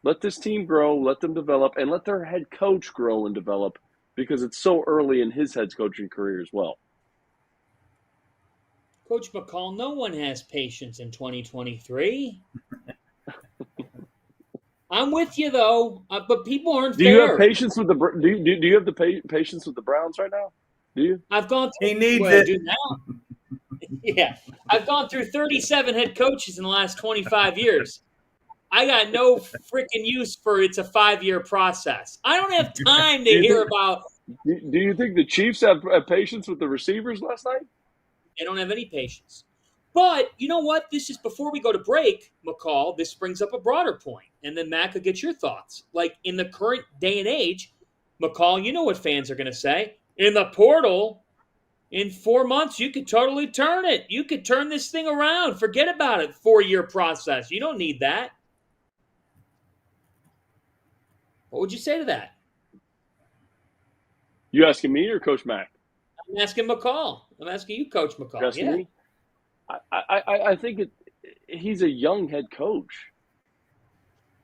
let this team grow, let them develop, and let their head coach grow and develop, because it's so early in his head coaching career as well. Coach McCall, no one has patience in 2023. I'm with you though, but people aren't fair. Do you have patience with the do you have the patience with the Browns right now? Do you? I've gone through. He needs it. it. I do now. Yeah, I've gone through 37 head coaches in the last 25 years. I got no freaking use for it's a 5-year process. I don't have time to hear about. Do you think the Chiefs have patience with the receivers last night? They don't have any patience. But you know what? This is before we go to break, McCall. This brings up a broader point, and then Matt could get your thoughts. Like in the current day and age, McCall, you know what fans are going to say in the portal. In 4 months, you could totally turn it. You could turn this thing around. Forget about it. 4-year process. You don't need that. What would you say to that? You asking me or Coach Mack? I'm asking McCall. I'm asking you, Coach McCall. You're asking me? I think he's a young head coach.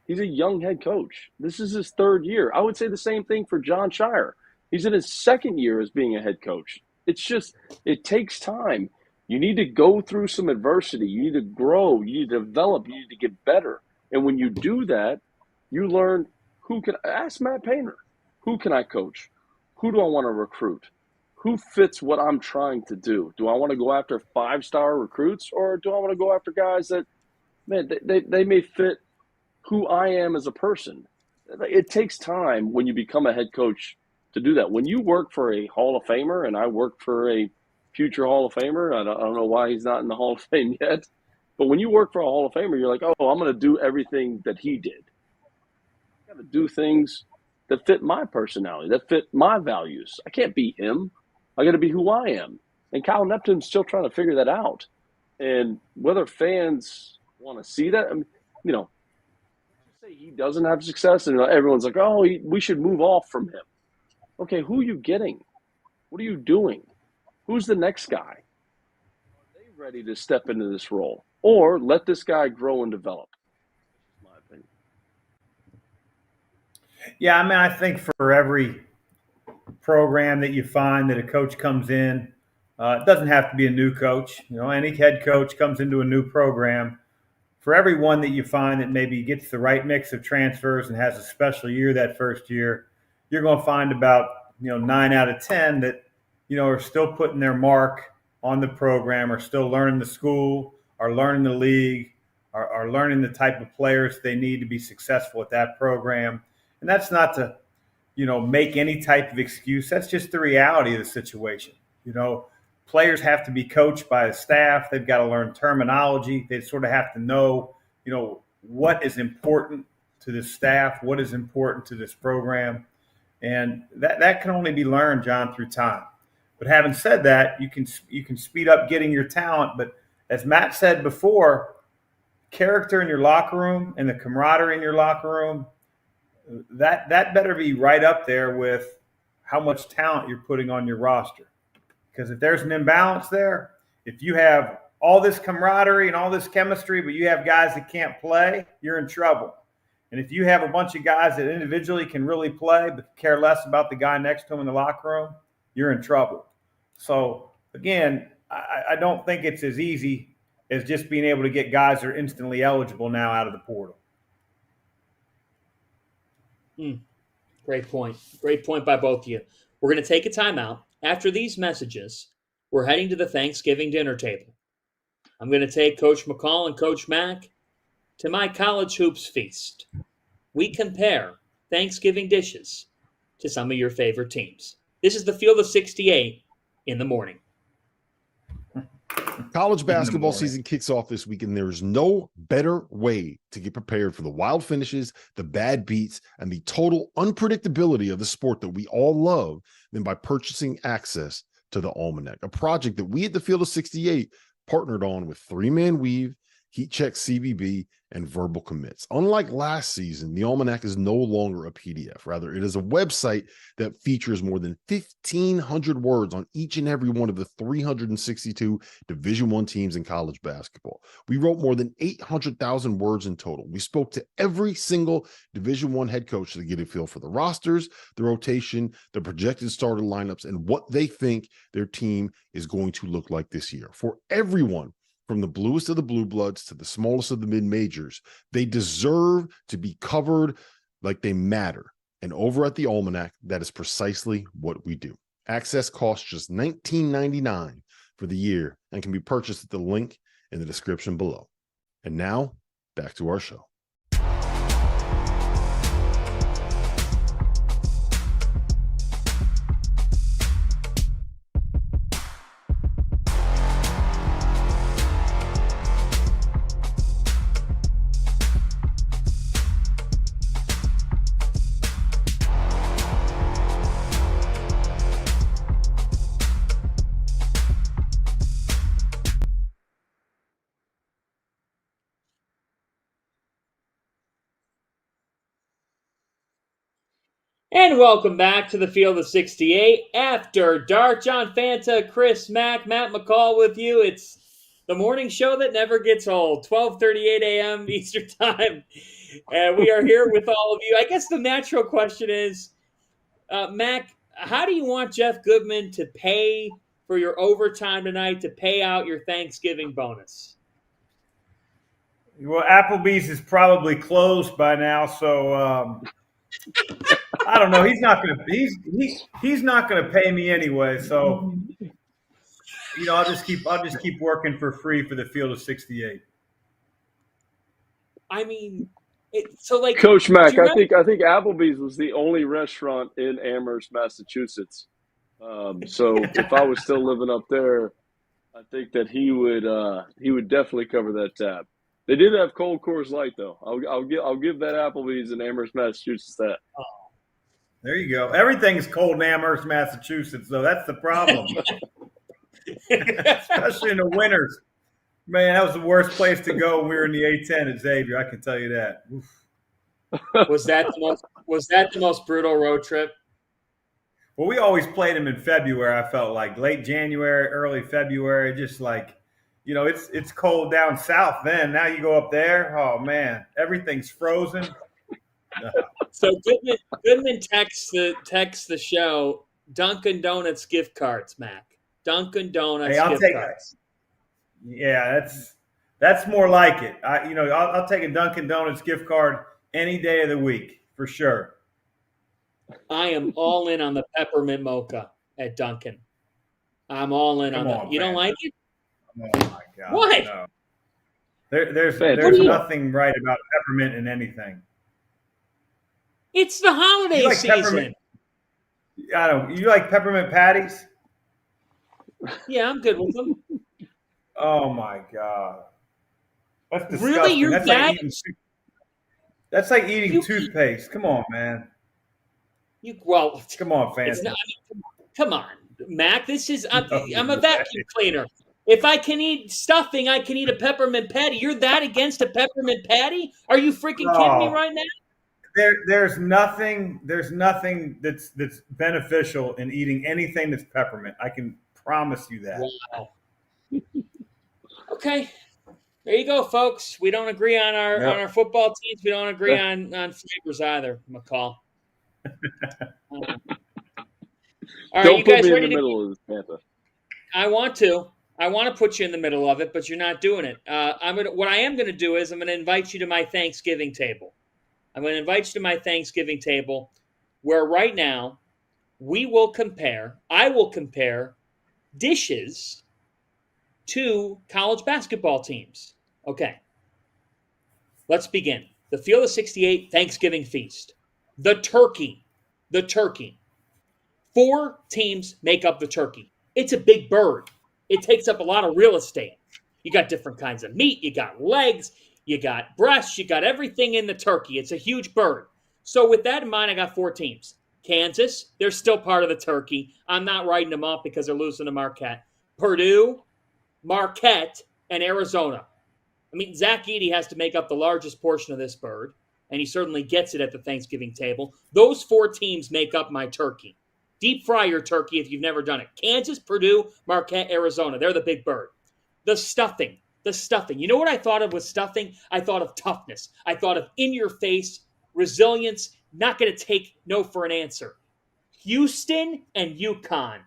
He's a young head coach. This is his third year. I would say the same thing for John Shire. He's in his second year as being a head coach. It's just, it takes time. You need to go through some adversity. You need to grow. You need to develop. You need to get better. And when you do that, you learn ask Matt Painter, who can I coach? Who do I want to recruit? Who fits what I'm trying to do? Do I want to go after 5-star recruits, or do I want to go after guys that, man, they may fit who I am as a person? It takes time when you become a head coach to do that. When you work for a Hall of Famer, and I work for a future Hall of Famer, I don't know why he's not in the Hall of Fame yet, but when you work for a Hall of Famer, you're like, oh, I'm going to do everything that he did. I got to do things that fit my personality, that fit my values. I can't be him. I got to be who I am. And Kyle Neptune's still trying to figure that out. And whether fans want to see that, I mean, you know, say he doesn't have success, and everyone's like, oh, we should move off from him. Okay, who are you getting? What are you doing? Who's the next guy? Are they ready to step into this role? Or let this guy grow and develop? That's my opinion. Yeah, I mean, I think for every program that you find that a coach comes in, it doesn't have to be a new coach. You know, any head coach comes into a new program. For every one that you find that maybe gets the right mix of transfers and has a special year that first year, you're going to find about 9 out of 10 that are still putting their mark on the program, are still learning the school, are learning the league, are learning the type of players they need to be successful at that program. And that's not to make any type of excuse. That's just the reality of the situation. Players have to be coached by the staff. They've got to learn terminology. They sort of have to know, what is important to the staff, what is important to this program. And that can only be learned, John, through time. But having said that, you can speed up getting your talent. But as Matt said before, character in your locker room and the camaraderie in your locker room, that better be right up there with how much talent you're putting on your roster. Because if there's an imbalance there, if you have all this camaraderie and all this chemistry, but you have guys that can't play, you're in trouble. And if you have a bunch of guys that individually can really play but care less about the guy next to them in the locker room, you're in trouble. So, again, I don't think it's as easy as just being able to get guys that are instantly eligible now out of the portal. Great point. Great point by both of you. We're going to take a timeout. After these messages, we're heading to the Thanksgiving dinner table. I'm going to take Coach McCall and Coach Mack to my college hoops feast. We compare Thanksgiving dishes to some of your favorite teams. This is the Field of 68 in the morning. College basketball season kicks off this week, and there is no better way to get prepared for the wild finishes, the bad beats, and the total unpredictability of the sport that we all love than by purchasing access to the Almanac, a project that we at the Field of 68 partnered on with 3-Man Weave, Heat Check CVB, and Verbal Commits. Unlike last season, the Almanac is no longer a PDF. Rather, it is a website that features more than 1,500 words on each and every one of the 362 Division I teams in college basketball. We wrote more than 800,000 words in total. We spoke to every single Division I head coach to get a feel for the rosters, the rotation, the projected starter lineups, and what they think their team is going to look like this year. For everyone, from the bluest of the blue bloods to the smallest of the mid-majors, they deserve to be covered like they matter. And over at the Almanac, that is precisely what we do. Access costs just $19.99 for the year and can be purchased at the link in the description below. And now, back to our show. And welcome back to the Field of 68 After Dark. John Fanta, Chris Mack, Matt McCall with you. It's the morning show that never gets old, 12:38 a.m. Eastern Time. And we are here with all of you. I guess the natural question is, Mac, how do you want Jeff Goodman to pay for your overtime tonight, to pay out your Thanksgiving bonus? Well, Applebee's is probably closed by now, so I don't know. He's not going to. He's not going to pay me anyway. So, I'll just keep working for free for the Field of 68. I mean, So, like, Coach Mack, do you I think Applebee's was the only restaurant in Amherst, Massachusetts. So if I was still living up there, I think that he would definitely cover that tab. They did have cold Coors Light though. I'll give that Applebee's in Amherst, Massachusetts that. There you go. Everything's cold in Amherst, Massachusetts, though. That's the problem. Especially in the winters. Man, that was the worst place to go when we were in the A10 at Xavier. I can tell you that. Oof. Was that the most brutal road trip? Well, we always played them in February. I felt like late January, early February. Just like, it's cold down south. Then now you go up there. Oh man, everything's frozen. So Goodman texts the show Dunkin' Donuts gift cards, Mac. Dunkin' Donuts gift cards. Yeah, that's more like it. I'll take a Dunkin' Donuts gift card any day of the week for sure. I am all in on the peppermint mocha at Dunkin'. I'm all in on that. You don't like it? Oh my God! What? No. There's nothing right about peppermint in anything. It's the holiday season. You like peppermint patties? Yeah, I'm good with them. Oh my God. That's disgusting. Really? You're that's like eating toothpaste. Come on, man. Come on, fans. Come on, Mac. I'm a vacuum cleaner. If I can eat stuffing, I can eat a peppermint patty. You're that against a peppermint patty? Are you freaking kidding me right now? There's nothing that's beneficial in eating anything that's peppermint. I can promise you that. Wow. Okay. There you go, folks. We don't agree on our football teams. We don't agree on flavors either, McCall. All right, don't you put guys me ready in the middle of this, Fanta. I want to put you in the middle of it, but you're not doing it. What I am going to do is I'm going to invite you to my Thanksgiving table. I'm going to invite you to my Thanksgiving table where right now I will compare dishes to college basketball teams. Okay. Let's begin. The Field of 68 Thanksgiving feast. The turkey. 4 teams make up the turkey. It's a big bird. It takes up a lot of real estate. You got different kinds of meat. You got legs. You got breasts. You got everything in the turkey. It's a huge bird. So with that in mind, I got 4 teams. Kansas, they're still part of the turkey. I'm not writing them off because they're losing to Marquette. Purdue, Marquette, and Arizona. I mean, Zach Edey has to make up the largest portion of this bird, and he certainly gets it at the Thanksgiving table. Those 4 teams make up my turkey. Deep fry your turkey if you've never done it. Kansas, Purdue, Marquette, Arizona. They're the big bird. The stuffing. You know what I thought of with stuffing? I thought of toughness. I thought of in-your-face, resilience, not going to take no for an answer. Houston and UConn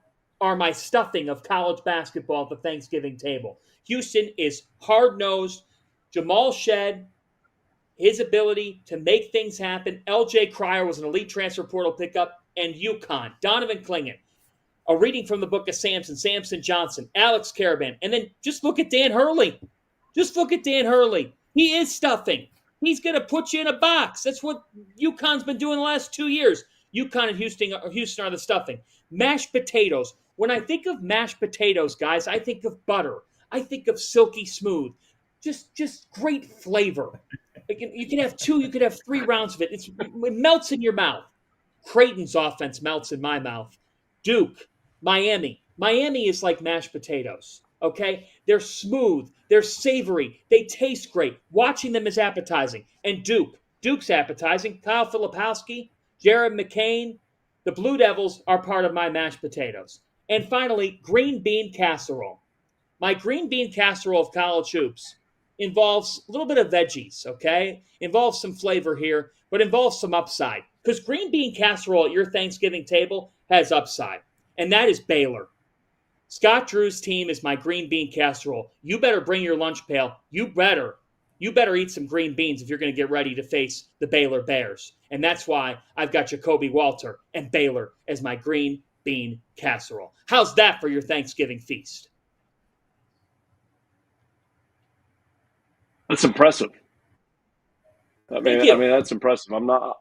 are my stuffing of college basketball at the Thanksgiving table. Houston is hard-nosed. Jamal Shed, his ability to make things happen. LJ Cryer was an elite transfer portal pickup. And UConn, Donovan Clingan. A reading from the book of Samson Johnson, Alex Caravan. And then just look at Dan Hurley. He is stuffing. He's going to put you in a box. That's what UConn's been doing the last 2 years. UConn and Houston are the stuffing. Mashed potatoes. When I think of mashed potatoes, guys, I think of butter. I think of silky smooth. Just great flavor. You can have 2, you could have 3 rounds of it. It melts in your mouth. Creighton's offense melts in my mouth. Duke, Miami. Miami is like mashed potatoes, okay? They're smooth. They're savory. They taste great. Watching them is appetizing. And Duke's appetizing. Kyle Filipowski, Jared McCain. The Blue Devils are part of my mashed potatoes. And finally, green bean casserole. My green bean casserole of college hoops involves a little bit of veggies, okay? Involves some flavor here, but involves some upside. Because green bean casserole at your Thanksgiving table has upside, and that is Baylor. Scott Drew's team is my green bean casserole. You better bring your lunch pail. You better eat some green beans if you're going to get ready to face the Baylor Bears. And that's why I've got Jacoby Walter and Baylor as my green bean casserole. How's that for your Thanksgiving feast? That's impressive. Thank you. I mean that's impressive. I'm not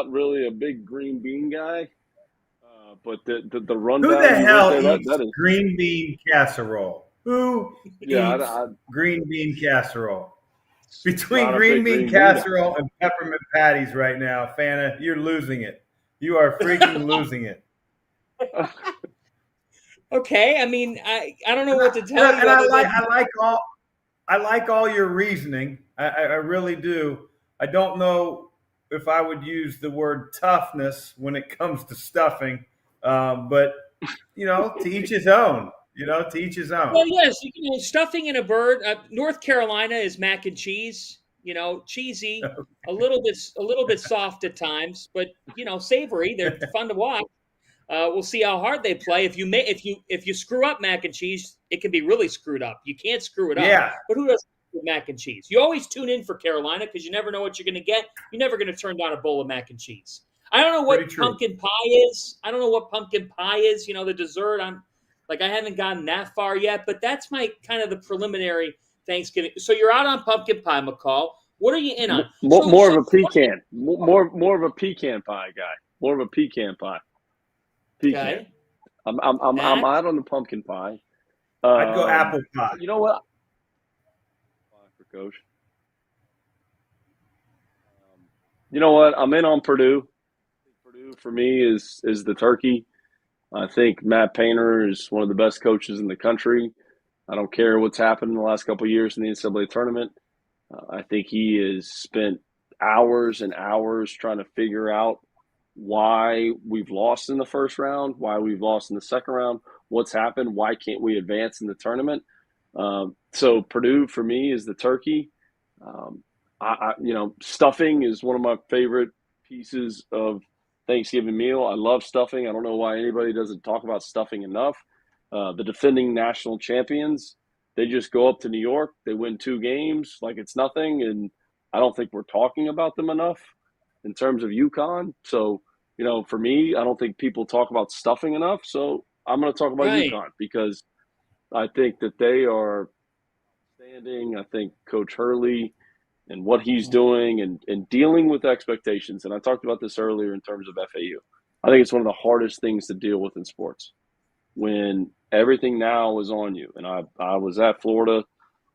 really a big green bean guy, but the rundown Who the you went hell there, eats that is green bean casserole? Who yeah. eats green bean casserole? Between Not a green big bean green bean guy. casserole and peppermint patties right now, Fanta, you're losing it. You are freaking losing it. Okay, I mean, I don't know what to tell you. And I like all your reasoning. I really do. I don't know if I would use the word toughness when it comes to stuffing, but to each his own. To each his own. Well, yes, stuffing in a bird. North Carolina is mac and cheese. Cheesy, a little bit soft at times, but savory. They're fun to watch. We'll see how hard they play. If you screw up mac and cheese, it can be really screwed up. You can't screw it up. Yeah. But who does mac and cheese? You always tune in for Carolina because you never know what you're going to get. You're never going to turn down a bowl of mac and cheese. I don't know what pumpkin pie is. I don't know what pumpkin pie is. The dessert. I haven't gotten that far yet, but that's my kind of the preliminary Thanksgiving. So you're out on pumpkin pie, McCall. What are you in on? More of a pecan. More of a pecan pie guy. More of a pecan pie. Pecan. Okay. I'm out on the pumpkin pie. I'd go apple pie. You know what? For Coach. You know what? I'm in on Purdue. Purdue for me is the turkey. I think Matt Painter is one of the best coaches in the country. I don't care what's happened in the last couple of years in the NCAA tournament. I think he has spent hours and hours trying to figure out why we've lost in the first round, why we've lost in the second round, what's happened, why can't we advance in the tournament. So Purdue for me is the turkey. Stuffing is one of my favorite pieces of Thanksgiving meal. I love stuffing. I don't know why anybody doesn't talk about stuffing enough. The defending national champions, they just go up to New York. They win 2 games like it's nothing, and I don't think we're talking about them enough in terms of UConn. So, for me, I don't think people talk about stuffing enough. So I'm going to talk about UConn because I think that they are standing. I think Coach Hurley and what he's doing and dealing with expectations. And I talked about this earlier in terms of FAU. I think it's one of the hardest things to deal with in sports when everything now is on you. And I was at Florida,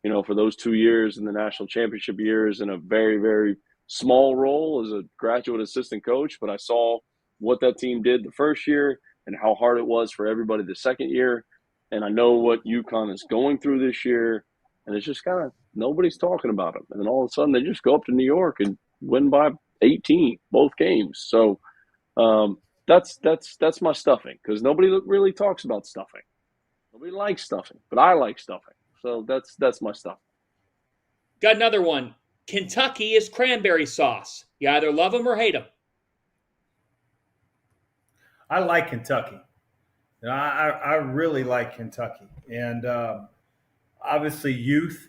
for those 2 years in the national championship years in a very, very small role as a graduate assistant coach. But I saw what that team did the first year and how hard it was for everybody the second year. And I know what UConn is going through this year. And it's just kind of nobody's talking about them. And then all of a sudden they just go up to New York and win by 18 both games. So that's my stuffing because nobody really talks about stuffing. Nobody likes stuffing, but I like stuffing. So that's my stuff. Got another one. Kentucky is cranberry sauce. You either love them or hate them. I like Kentucky. I really like Kentucky. And obviously youth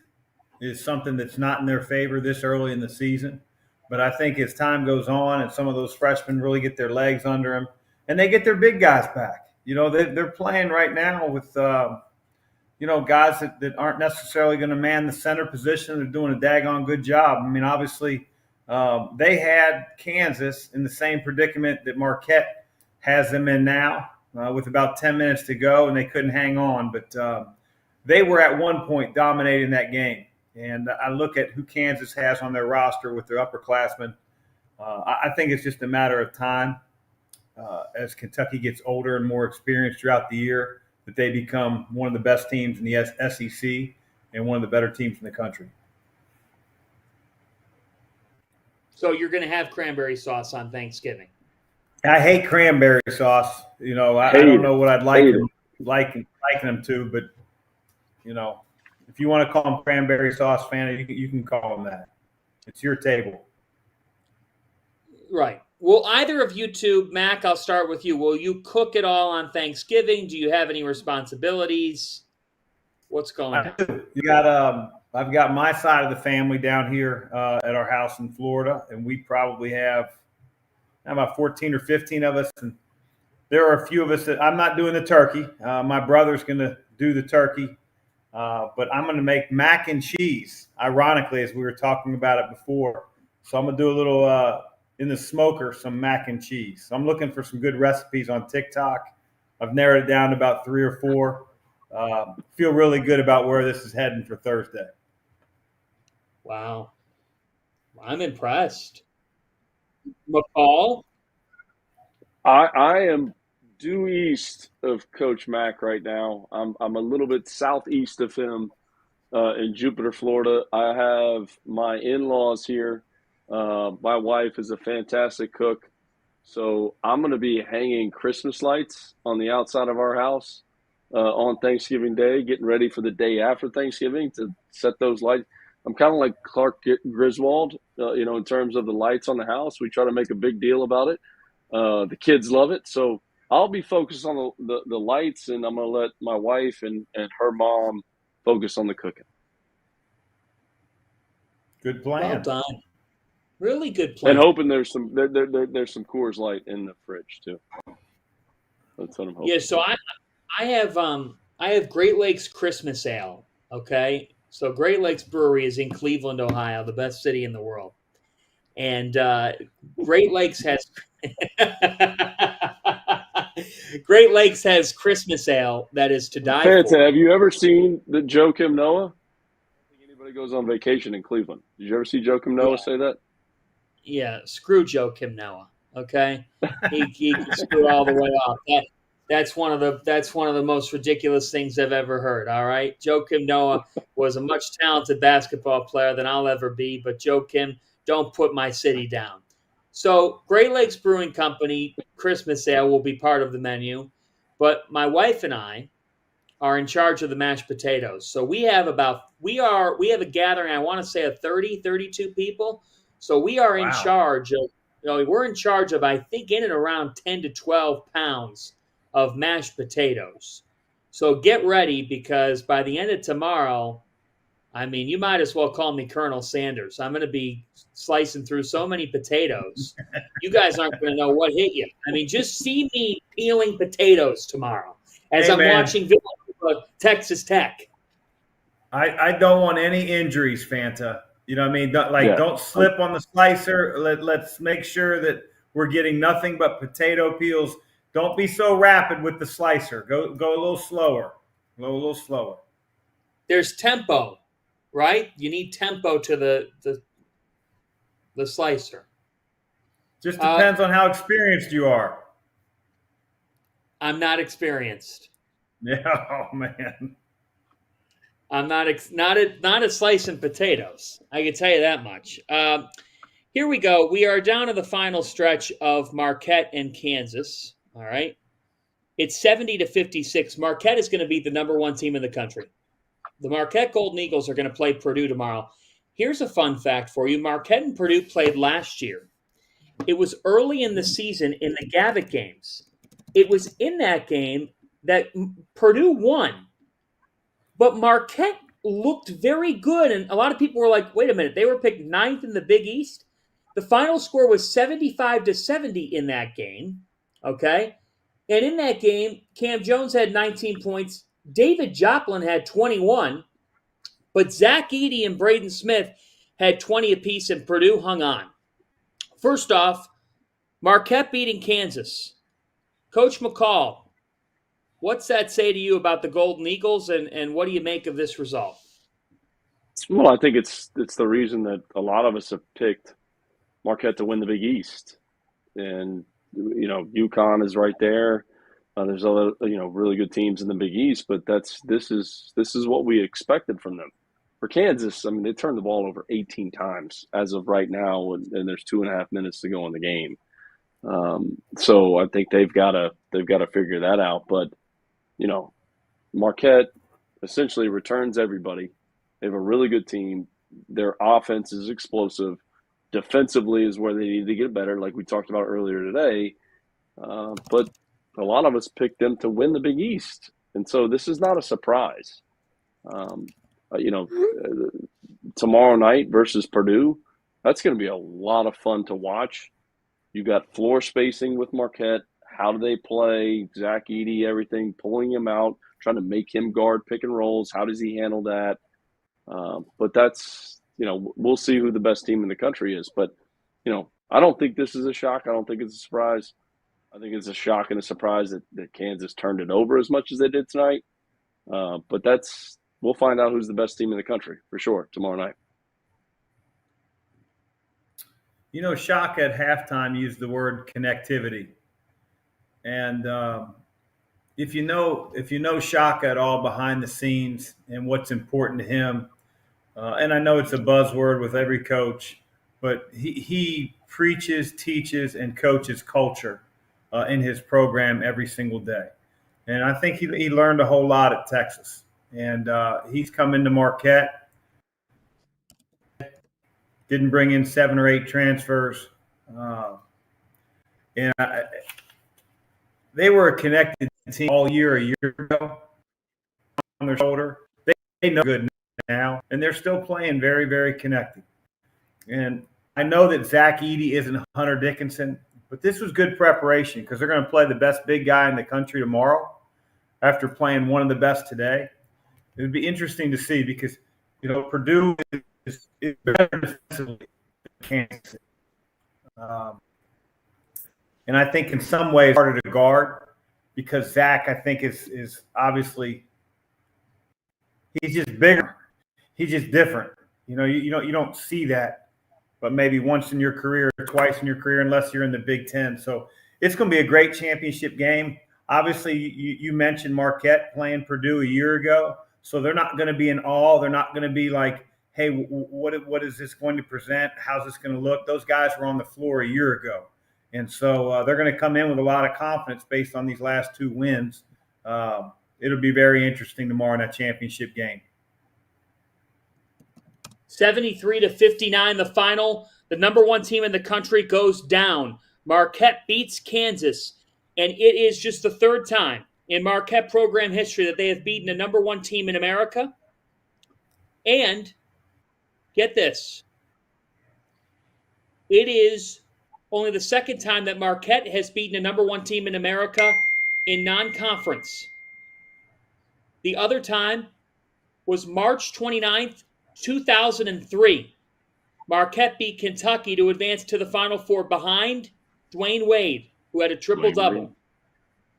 is something that's not in their favor this early in the season. But I think as time goes on and some of those freshmen really get their legs under them and they get their big guys back, they're playing right now with, guys that aren't necessarily going to man the center position. They're doing a daggone good job. I mean, obviously they had Kansas in the same predicament that Marquette has them in now with about 10 minutes to go and they couldn't hang on. But they were at one point dominating that game. And I look at who Kansas has on their roster with their upperclassmen. I think it's just a matter of time as Kentucky gets older and more experienced throughout the year that they become one of the best teams in the SEC and one of the better teams in the country. So you're going to have cranberry sauce on Thanksgiving. I hate cranberry sauce. I don't know what I'd liken them to, but if you want to call them cranberry sauce fan, you can call them that. It's your table. Right. Will either of you two, Mack, I'll start with you. Will you cook it all on Thanksgiving? Do you have any responsibilities? What's going on? I've got my side of the family down here at our house in Florida, and we probably have about 14 or 15 of us. And there are a few of us that I'm not doing the turkey. My brother's going to do the turkey. but I'm going to make mac and cheese, ironically, as we were talking about it before. So I'm going to do a little in the smoker, some mac and cheese. So I'm looking for some good recipes on TikTok. I've narrowed it down to about 3 or 4. Feel really good about where this is heading for Thursday. Wow. I'm impressed. McCall? I am due east of Coach Mack right now. I'm a little bit southeast of him in Jupiter, Florida. I have my in-laws here. My wife is a fantastic cook. So I'm going to be hanging Christmas lights on the outside of our house on Thanksgiving Day, getting ready for the day after Thanksgiving to set those lights. I'm kind of like Clark Griswold, in terms of the lights on the house. We try to make a big deal about it. The kids love it. So I'll be focused on the lights, and I'm going to let my wife and her mom focus on the cooking. Good plan. Well done. Really good plan. And hoping there's some Coors Light in the fridge too. That's what I'm hoping. Yeah, so I have Great Lakes Christmas Ale. Okay, so Great Lakes Brewery is in Cleveland, Ohio, the best city in the world, and Great Lakes has Great Lakes has Christmas Ale that is to die Fanta, for. have you ever seen the Joakim Noah? I don't think anybody goes on vacation in Cleveland. Did you ever see Joakim Noah say that? Yeah, screw Joakim Noah. Okay, he can screw all the way off. That's one of the most ridiculous things I've ever heard. All right, Joakim Noah was a much talented basketball player than I'll ever be, but Joakim, don't put my city down. So Great Lakes Brewing Company Christmas Ale will be part of the menu, but my wife and I are in charge of the mashed potatoes. So we have a gathering, I want to say of 30, 32 people. So we are in charge of, we're in charge of, I think, in and around 10 to 12 pounds of mashed potatoes. So get ready, because by the end of tomorrow, I mean, you might as well call me Colonel Sanders. I'm going to be slicing through so many potatoes. You guys aren't going to know what hit you. I mean, just see me peeling potatoes tomorrow as I'm watching video of Texas Tech. I don't want any injuries, Fanta. You know what I mean? Don't slip on the slicer. Let's make sure that we're getting nothing but potato peels. Don't be so rapid with the slicer. Go a little slower. A little slower. There's tempo, right? You need tempo to the slicer. Just depends on how experienced you are. I'm not experienced. Yeah, oh man. I'm not at slicing potatoes. I can tell you that much. Here we go. We are down to the final stretch of Marquette and Kansas. All right. It's 70-56. Marquette is going to be the number 1 team in the country. The Marquette Golden Eagles are going to play Purdue tomorrow. Here's a fun fact for you. Marquette and Purdue played last year. It was early in the season in the Gavitt games. It was in that game that Purdue won. But Marquette looked very good, and a lot of people were like, wait a minute, they were picked 9th in the Big East? The final score was 75-70 in that game, okay? And in that game, Cam Jones had 19 points. David Joplin had 21, but Zach Edey and Braden Smith had 20 apiece, and Purdue hung on. First off, Marquette beating Kansas. Coach McCall, what's that say to you about the Golden Eagles, and what do you make of this result? Well, I think it's the reason that a lot of us have picked Marquette to win the Big East. And, UConn is right there. There's other, really good teams in the Big East, but this is what we expected from them. For Kansas, I mean, they turned the ball over 18 times as of right now, and there's 2.5 minutes to go in the game. So I think they've got to figure that out. But Marquette essentially returns everybody. They have a really good team. Their offense is explosive. Defensively is where they need to get better, like we talked about earlier today. But a lot of us picked them to win the Big East. And so this is not a surprise. Tomorrow night versus Purdue, that's going to be a lot of fun to watch. You got floor spacing with Marquette. How do they play? Zach Edey, everything, pulling him out, trying to make him guard pick and rolls. How does he handle that? But that's, we'll see who the best team in the country is. But, I don't think this is a shock. I don't think it's a surprise. I think it's a shock and a surprise that Kansas turned it over as much as they did tonight. But we'll find out who's the best team in the country for sure tomorrow night. Shaka at halftime used the word connectivity. And if you know Shaka at all behind the scenes and what's important to him, and I know it's a buzzword with every coach, but he preaches, teaches, and coaches culture in his program every single day. And I think he learned a whole lot at Texas. And he's come into Marquette, didn't bring in 7 or 8 transfers. And they were a connected team all year, a year ago on their shoulder. They know good now, and they're still playing very, very connected. And I know that Zach Edey isn't Hunter Dickinson, but this was good preparation because they're going to play the best big guy in the country tomorrow after playing one of the best today. It would be interesting to see because, Purdue is better defensively than Kansas. And I think in some ways harder to guard because Zach, I think, is obviously he's just bigger. He's just different. You don't see that, but maybe once in your career or twice in your career, unless you're in the Big Ten. So it's going to be a great championship game. Obviously, you mentioned Marquette playing Purdue a year ago, so they're not going to be in awe. They're not going to be like, hey, what is this going to present? How's this going to look? Those guys were on the floor a year ago. And so they're going to come in with a lot of confidence based on these last 2 wins. It'll be very interesting tomorrow in that championship game. 73-59, the final. The number 1 team in the country goes down. Marquette beats Kansas, and it is just the 3rd time in Marquette program history that they have beaten a number 1 team in America. And get this, it is only the 2nd time that Marquette has beaten a number 1 team in America in non-conference. The other time was March 29th, 2003. Marquette beat Kentucky to advance to the Final Four behind Dwayne Wade, who had a triple-double.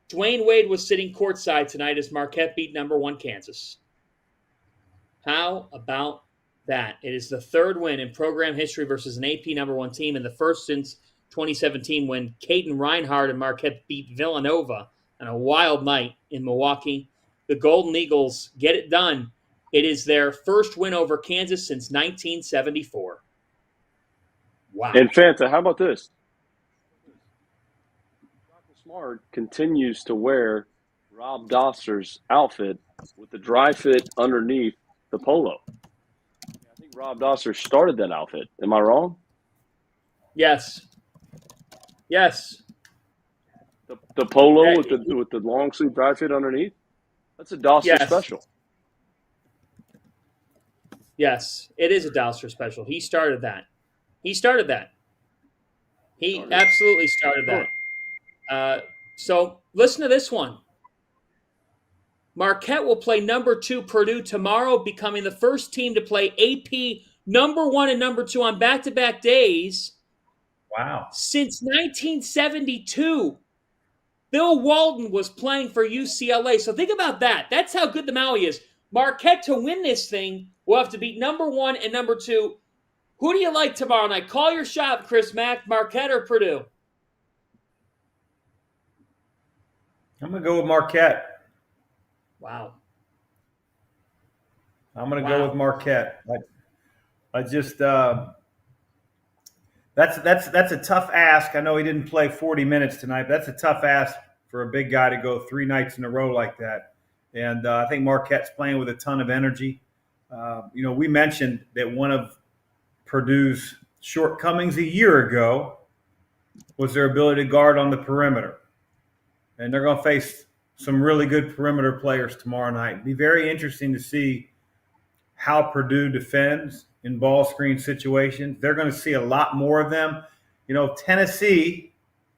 Dwayne Wade was sitting courtside tonight as Marquette beat number 1 Kansas. How about that? It is the 3rd win in program history versus an AP number 1 team, and the first since 2017 when Caden Reinhardt and Marquette beat Villanova on a wild night in Milwaukee. The Golden Eagles get it done. It is their first win over Kansas since 1974. Wow. And Fanta, how about this? Shaka Smart continues to wear Rob Doster's outfit with the dry fit underneath the polo. I think Rob Doster started that outfit. Am I wrong? Yes. The polo with the long sleeve dry fit underneath? That's a Doster special. Yes, it is a Doster special. He started that. He absolutely started that. So listen to this one. Marquette will play number 2 Purdue tomorrow, becoming the first team to play AP number 1 and number 2 on back-to-back days. Wow. Since 1972. Bill Walton was playing for UCLA. So think about that. That's how good the Maui is. Marquette, to win this thing, will have to beat number 1 and number 2. Who do you like tomorrow night? Call your shot, Chris Mack, Marquette or Purdue? I'm going to go with Marquette. Wow. I'm going to go with Marquette. I just that's a tough ask. I know he didn't play 40 minutes tonight, but that's a tough ask for a big guy to go 3 nights in a row like that. And I think Marquette's playing with a ton of energy. We mentioned that one of Purdue's shortcomings a year ago was their ability to guard on the perimeter. And they're going to face some really good perimeter players tomorrow night. It'll be very interesting to see how Purdue defends in ball screen situations. They're going to see a lot more of them. Tennessee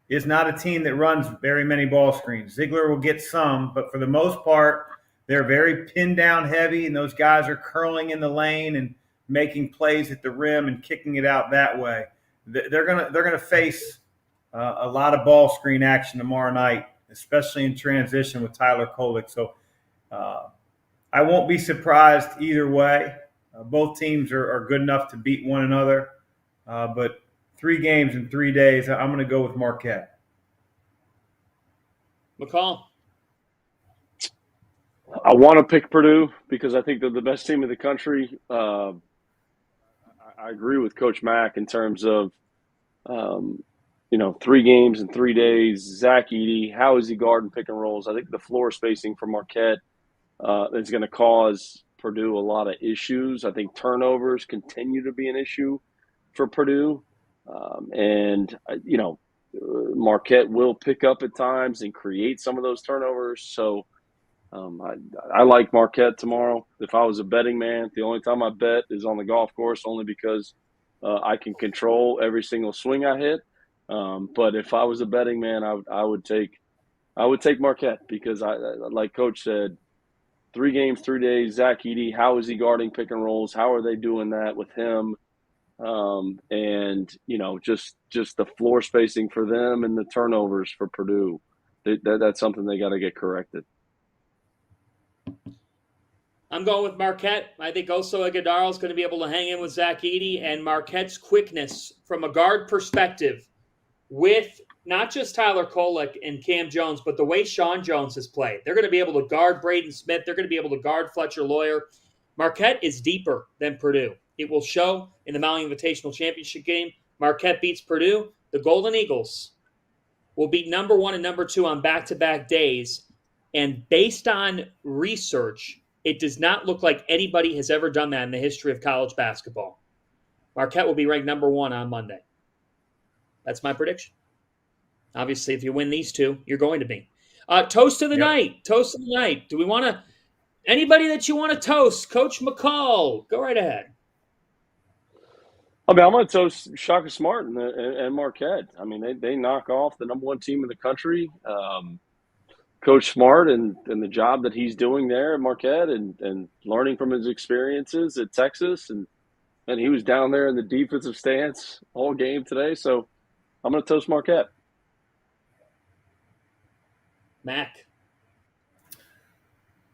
is not a team that runs very many ball screens. Ziegler will get some, but for the most part, they're very pin down heavy, and those guys are curling in the lane and making plays at the rim and kicking it out that way. They're gonna face a lot of ball screen action tomorrow night, especially in transition with Tyler Kolek. So I won't be surprised either way. Both teams are good enough to beat one another, but 3 games in 3 days, I'm going to go with Marquette. McCall. I want to pick Purdue because I think they're the best team in the country. I agree with Coach Mack in terms of, 3 games in 3 days. Zach Edey, how is he guarding pick and rolls? I think the floor spacing for Marquette is going to cause Purdue a lot of issues. I think turnovers continue to be an issue for Purdue. Marquette will pick up at times and create some of those turnovers. So I like Marquette tomorrow. If I was a betting man, the only time I bet is on the golf course, only because I can control every single swing I hit. But if I was a betting man, I would take Marquette because like Coach said, 3 games, 3 days. Zach Edey, how is he guarding pick and rolls? How are they doing that with him? Just the floor spacing for them and the turnovers for Purdue. That's something they got to get corrected. I'm going with Marquette. I think also Iguodala is going to be able to hang in with Zach Edey, and Marquette's quickness from a guard perspective with not just Tyler Kolek and Cam Jones, but the way Sean Jones has played. They're going to be able to guard Braden Smith. They're going to be able to guard Fletcher Loyer. Marquette is deeper than Purdue. It will show in the Maui Invitational Championship game. Marquette beats Purdue. The Golden Eagles will beat number 1 and number 2 on back-to-back days. And based on research, it does not look like anybody has ever done that in the history of college basketball. Marquette will be ranked number 1 on Monday. That's my prediction. Obviously, if you win these 2, you're going to be. Toast of the night. Toast of the night. Do we want to – anybody that you want to toast? Coach McCall, go right ahead. I'm going to toast Shaka Smart and Marquette. I mean, they knock off the number 1 team in the country. Coach Smart and the job that he's doing there at Marquette and learning from his experiences at Texas. And he was down there in the defensive stance all game today. So I'm going to toast Marquette. Mack.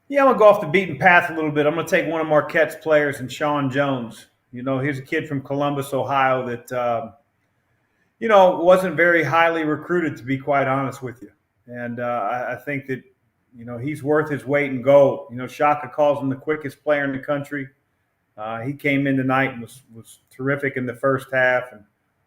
Yeah, I'm going to go off the beaten path a little bit. I'm going to take one of Marquette's players and Sean Jones. Here's a kid from Columbus, Ohio that, wasn't very highly recruited, to be quite honest with you. And I think that, he's worth his weight in gold. Shaka calls him the quickest player in the country. He came in tonight and was terrific in the first half, and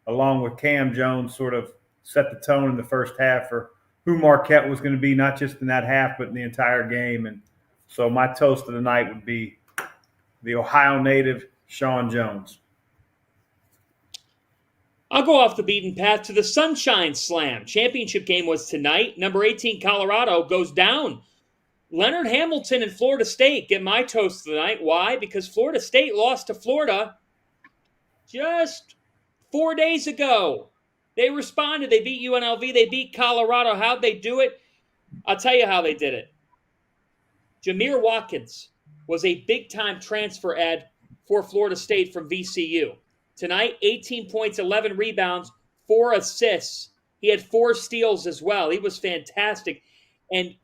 along with Cam Jones sort of set the tone in the first half for who Marquette was going to be, not just in that half, but in the entire game. And so my toast of the night would be the Ohio native, Sean Jones. I'll go off the beaten path to the Sunshine Slam. Championship game was tonight. Number 18, Colorado, goes down. Leonard Hamilton and Florida State get my toast of the night. Why? Because Florida State lost to Florida just 4 days ago. They responded. They beat UNLV. They beat Colorado. How'd they do it? I'll tell you how they did it. Jameer Watkins was a big-time transfer ad for Florida State from VCU. Tonight, 18 points, 11 rebounds, 4 assists. He had 4 steals as well. He was fantastic. And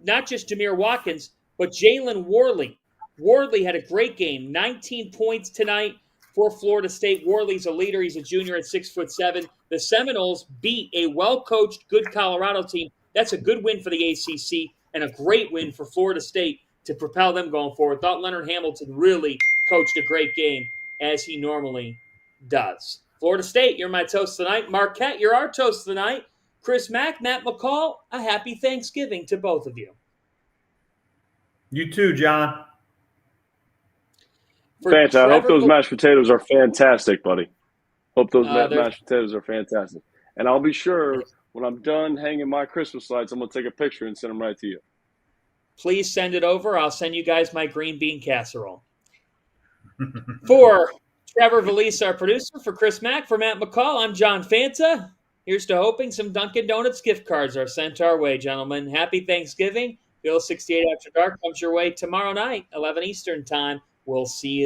not just Jameer Watkins, but Jalen Worley. Worley had a great game, 19 points tonight for Florida State. Worley's a leader. He's a junior at 6'7". The Seminoles beat a well-coached, good Colorado team. That's a good win for the ACC and a great win for Florida State to propel them going forward. Thought Leonard Hamilton really coached a great game, as he normally does. Florida State, you're my toast tonight. Marquette, you're our toast tonight. Chris Mack, Matt McCall, a happy Thanksgiving to both of you. You too, John. Fanta, I hope those mashed potatoes are fantastic, buddy. Hope those mashed potatoes are fantastic. And I'll be sure when I'm done hanging my Christmas lights, I'm going to take a picture and send them right to you. Please send it over. I'll send you guys my green bean casserole. For Trevor Valise, our producer, for Chris Mack, for Matt McCall, I'm John Fanta. Here's to hoping some Dunkin' Donuts gift cards are sent our way, gentlemen. Happy Thanksgiving. Field 68 After Dark comes your way tomorrow night, 11 Eastern time. We'll see you